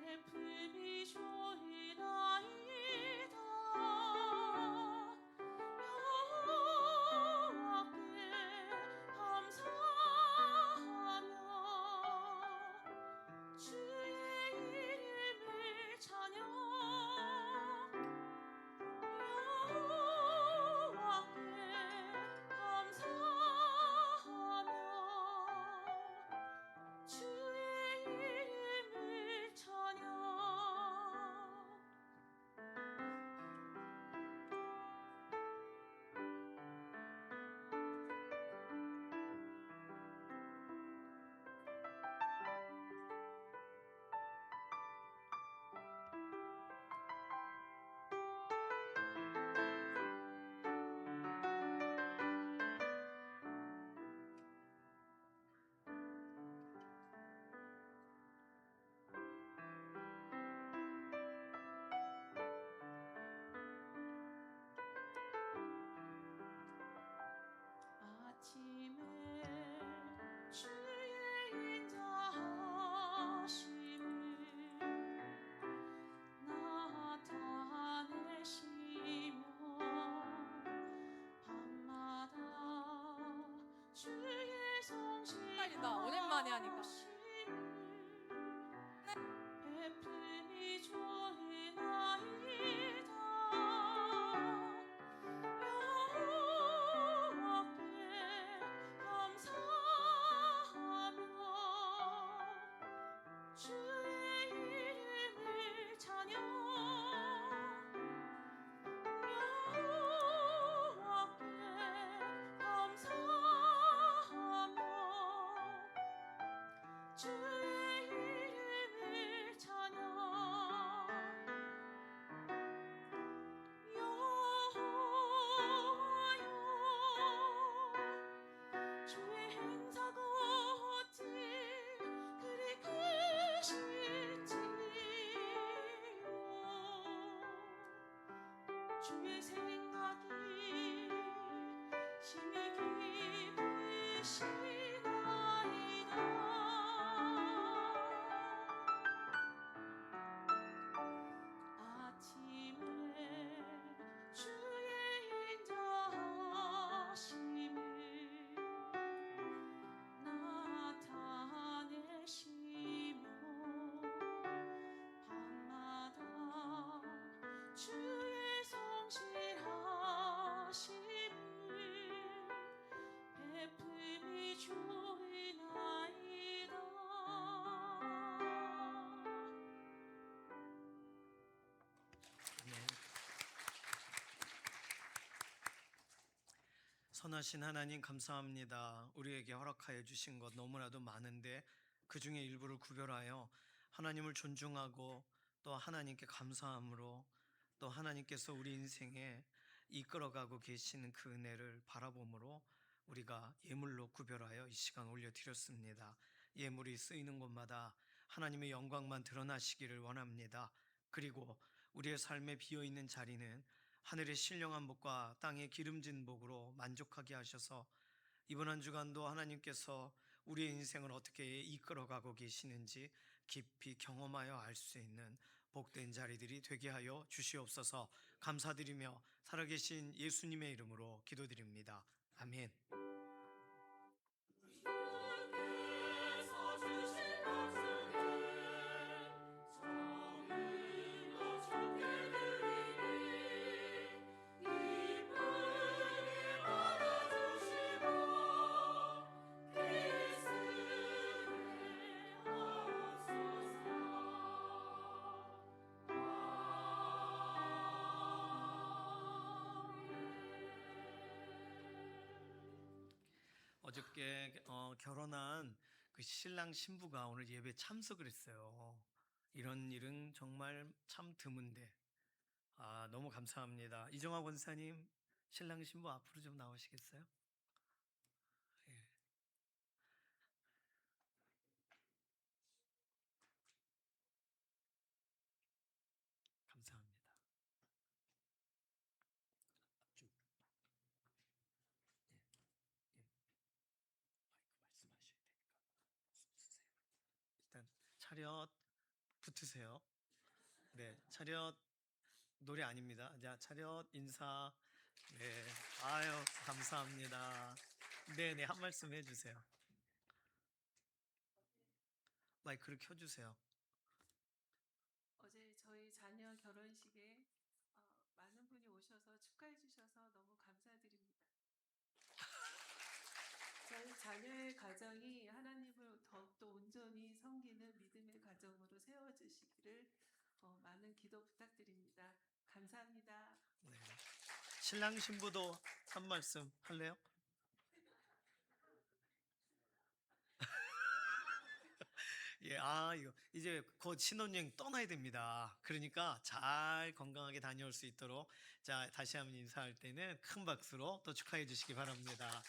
S2: 베풀이 좋으나이다. 여호와께 감사하며 주의 이름을 찬양. 여호와께 감사하며 주의 이름을 찬양. 아침에 주의 인자하심을 나타내시며 밤마다 주의
S6: 헷갈린다. 오랜만에 하니까.
S2: 베품이 좋으나이다. 여호와께 감사하며 주의 이름을 찬양. 여호와께 감사하며 주의 이름을 찬양. 여호와여 주의 행사가 어찌 그리 크신지요. 주의 생각이 심히 깊으시나이다. 아침에 주의 인자하심을 나타내시며 밤마다 주의 성실하심을 베품이
S3: 선하신 하나님 감사합니다. 우리에게 허락하여 주신 것 너무나도 많은데 그 중에 일부를 구별하여 하나님을 존중하고 또 하나님께 감사함으로 또 하나님께서 우리 인생에 이끌어가고 계시는 그 은혜를 바라봄으로 우리가 예물로 구별하여 이 시간 올려드렸습니다. 예물이 쓰이는 곳마다 하나님의 영광만 드러나시기를 원합니다. 그리고 우리의 삶에 비어있는 자리는 하늘의 신령한 복과 땅의 기름진 복으로 만족하게 하셔서 이번 한 주간도 하나님께서 우리의 인생을 어떻게 이끌어가고 계시는지 깊이 경험하여 알 수 있는 복된 자리들이 되게 하여 주시옵소서. 감사드리며 살아계신 예수님의 이름으로 기도드립니다. 아멘. 어저께 결혼한 그 신랑 신부가 오늘 예배 참석을 했어요. 이런 일은 정말 참 드문데 너무 감사합니다. 이정화 권사님, 신랑 신부 앞으로 좀 나오시겠어요? 예. 감사합니다. 쭉. 예. 예. 마이크 말씀하셔야 되니까 쓰세요. 일단 차렷 붙으세요. 네, 차렷 노래 아닙니다. 자, 차렷 인사. 네, 아유 감사합니다. 네, 한 말씀 해주세요. 마이크를 켜주세요.
S7: 어제 저희 자녀 결혼식에 많은 분이 오셔서 축하해 주셔서 너무 감사드립니다. 저희 자녀의 가정이 하나님을 더욱더 온전히 섬기는 믿음의 가정으로 세워주시기를 많은 기도 부탁드립니다. 감사합니다.
S3: 네. 신랑 신부도 한 말씀 할래요? 예, 이거 이제 곧 신혼여행 떠나야 됩니다. 그러니까 잘 건강하게 다녀올 수 있도록 자, 다시 한번 인사할 때는 큰 박수로 또 축하해 주시기 바랍니다.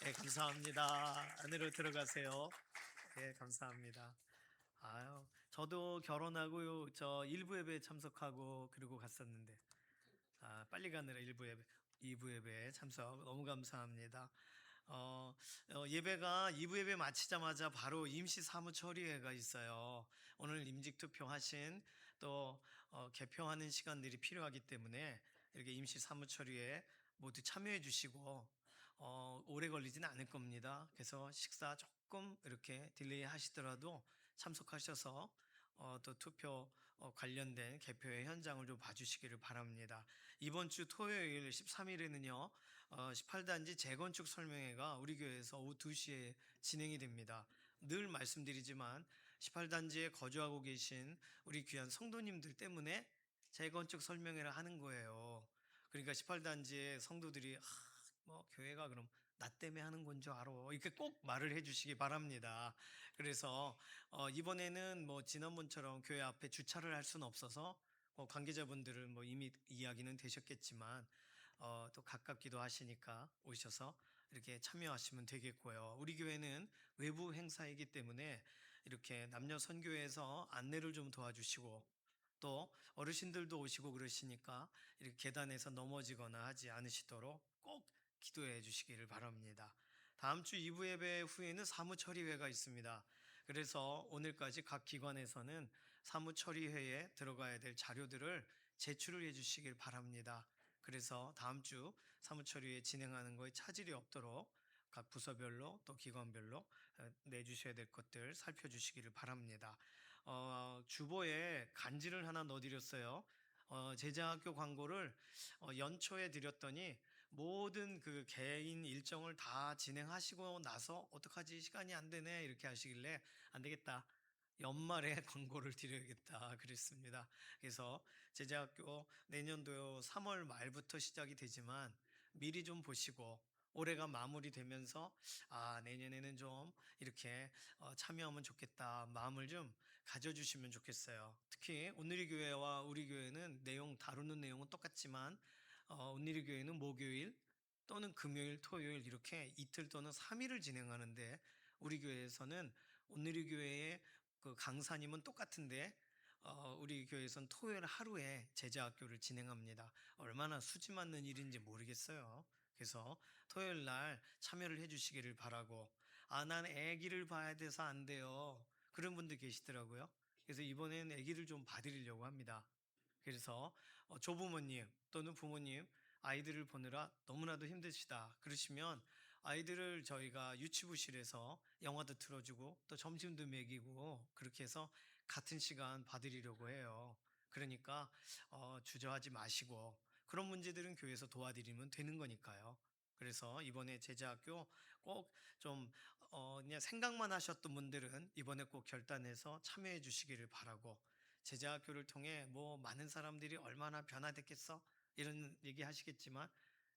S3: 예, 감사합니다. 안으로 들어가세요. 예, 감사합니다. 아유, 저도 결혼하고 저 일부 예배에 참석하고 그리고 갔었는데 빨리 가느라 일부 예배, 2부 예배에 참석 너무 감사합니다. 예배가 2부 예배 마치자마자 바로 임시 사무처리회가 있어요. 오늘 임직 투표하신 또 개표하는 시간들이 필요하기 때문에 이렇게 임시 사무처리회 모두 참여해 주시고 오래 걸리지는 않을 겁니다. 그래서 식사 조금 이렇게 딜레이 하시더라도 참석하셔서 또 투표 관련된 개표의 현장을 좀 봐주시기를 바랍니다. 이번 주 토요일 13일에는요 18단지 재건축 설명회가 우리 교회에서 오후 2시에 진행이 됩니다. 늘 말씀드리지만 18단지에 거주하고 계신 우리 귀한 성도님들 때문에 재건축 설명회를 하는 거예요. 그러니까 18단지의 성도들이 뭐 교회가 그럼 나 때문에 하는 건 줄 알아 이렇게 꼭 말을 해주시기 바랍니다. 그래서 이번에는 뭐 지난번처럼 교회 앞에 주차를 할 수는 없어서 관계자분들은 뭐 이미 이야기는 되셨겠지만 또 가깝기도 하시니까 오셔서 이렇게 참여하시면 되겠고요. 우리 교회는 외부 행사이기 때문에 이렇게 남녀 선교회에서 안내를 좀 도와주시고 또 어르신들도 오시고 그러시니까 이렇게 계단에서 넘어지거나 하지 않으시도록 꼭 기도해 주시기를 바랍니다. 다음 주 2부 예배 후에는 사무처리회가 있습니다. 그래서 오늘까지 각 기관에서는 사무처리회에 들어가야 될 자료들을 제출을 해 주시길 바랍니다. 그래서 다음 주 사무처리회 진행하는 거에 차질이 없도록 각 부서별로 또 기관별로 내주셔야 될 것들 살펴주시기를 바랍니다. 주보에 간지를 하나 넣어드렸어요. 제자학교 광고를 연초에 드렸더니 모든 그 개인 일정을 다 진행하시고 나서 어떡하지 시간이 안 되네 이렇게 하시길래 안 되겠다. 연말에 광고를 드려야겠다 그랬습니다. 그래서 제자학교 내년도 3월 말부터 시작이 되지만 미리 좀 보시고 올해가 마무리되면서 내년에는 좀 이렇게 참여하면 좋겠다 마음을 좀 가져주시면 좋겠어요. 특히 온누리 교회와 우리 교회는 다루는 내용은 똑같지만 온누리 교회는 목요일 또는 금요일, 토요일 이렇게 이틀 또는 3일을 진행하는데 우리 교회에서는 온누리 교회의 그 강사님은 똑같은데 우리 교회에서는 토요일 하루에 제자학교를 진행합니다. 얼마나 수지 맞는 일인지 모르겠어요. 그래서 토요일 날 참여를 해주시기를 바라고, 난 아기를 봐야 돼서 안 돼요, 그런 분들 계시더라고요. 그래서 이번엔 아기를 좀 봐드리려고 합니다. 그래서 조부모님 또는 부모님 아이들을 보느라 너무나도 힘드시다 그러시면 아이들을 저희가 유치부실에서 영화도 틀어주고 또 점심도 먹이고 그렇게 해서 같은 시간 봐드리려고 해요. 그러니까 주저하지 마시고, 그런 문제들은 교회에서 도와드리면 되는 거니까요. 그래서 이번에 제자학교 꼭 좀 그냥 생각만 하셨던 분들은 이번에 꼭 결단해서 참여해 주시기를 바라고, 제자학교를 통해 뭐 많은 사람들이 얼마나 변화됐겠어 이런 얘기 하시겠지만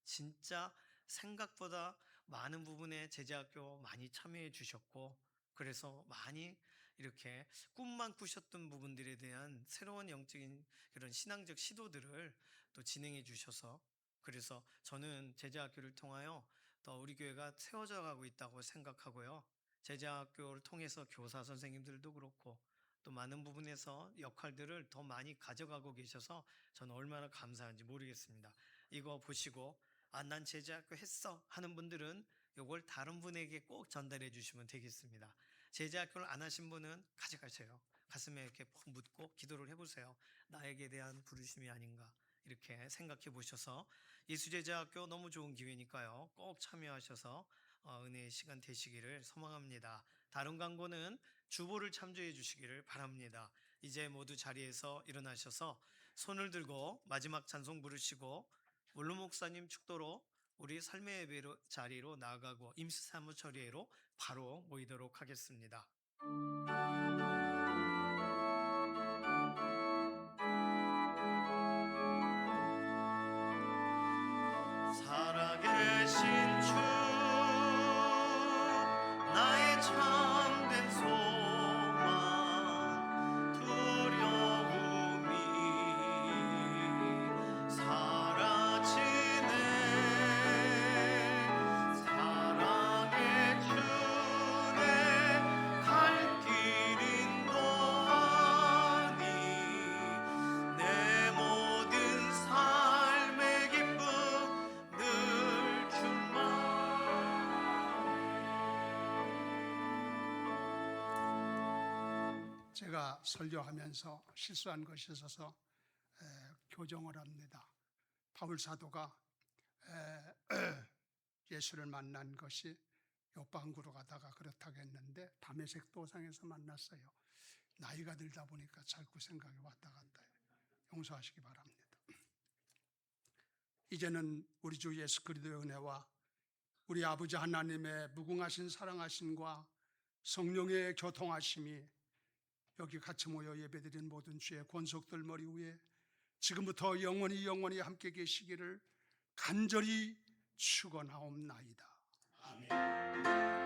S3: 진짜 생각보다 많은 부분에 제자학교 많이 참여해 주셨고, 그래서 많이 이렇게 꿈만 꾸셨던 부분들에 대한 새로운 영적인 그런 신앙적 시도들을 또 진행해 주셔서, 그래서 저는 제자학교를 통하여 더 우리 교회가 세워져 가고 있다고 생각하고요. 제자학교를 통해서 교사 선생님들도 그렇고 또 많은 부분에서 역할들을 더 많이 가져가고 계셔서 저는 얼마나 감사한지 모르겠습니다. 이거 보시고 난 제자학교 했어 하는 분들은 이걸 다른 분에게 꼭 전달해 주시면 되겠습니다. 제자학교를 안 하신 분은 가져가세요. 가슴에 이렇게 푹 묻고 기도를 해보세요. 나에게 대한 부르심이 아닌가 이렇게 생각해 보셔서, 예수제자학교 너무 좋은 기회니까요. 꼭 참여하셔서 은혜의 시간 되시기를 소망합니다. 다른 광고는 주보를 참조해 주시기를 바랍니다. 이제 모두 자리에서 일어나셔서 손을 들고 마지막 찬송 부르시고 원로 목사님 축도로 우리 삶의 예배 자리로 나아가고 임시사무 처리로 바로 모이도록 하겠습니다. 살아계신 주 나의 참된 소망, 두려움이 사라지네. 사랑의 주내 갈 길 인도하니 내 모든 삶의 기쁨 늘 주만.
S5: 제가 설교하면서 실수한 것이 있어서 교정을 합니다. 바울 사도가 예수를 만난 것이 요방구로 가다가 그렇다고 했는데 다메섹 도상에서 만났어요. 나이가 들다 보니까 자꾸 생각이 왔다 갔다 해요. 용서하시기 바랍니다. 이제는 우리 주 예수 그리스도의 은혜와 우리 아버지 하나님의 무궁하신 사랑하심과 성령의 교통하심이 여기 같이 모여 예배드린 모든 주의 권속들 머리 위에 지금부터 영원히 함께 계시기를 간절히 축원하옵나이다. 아멘.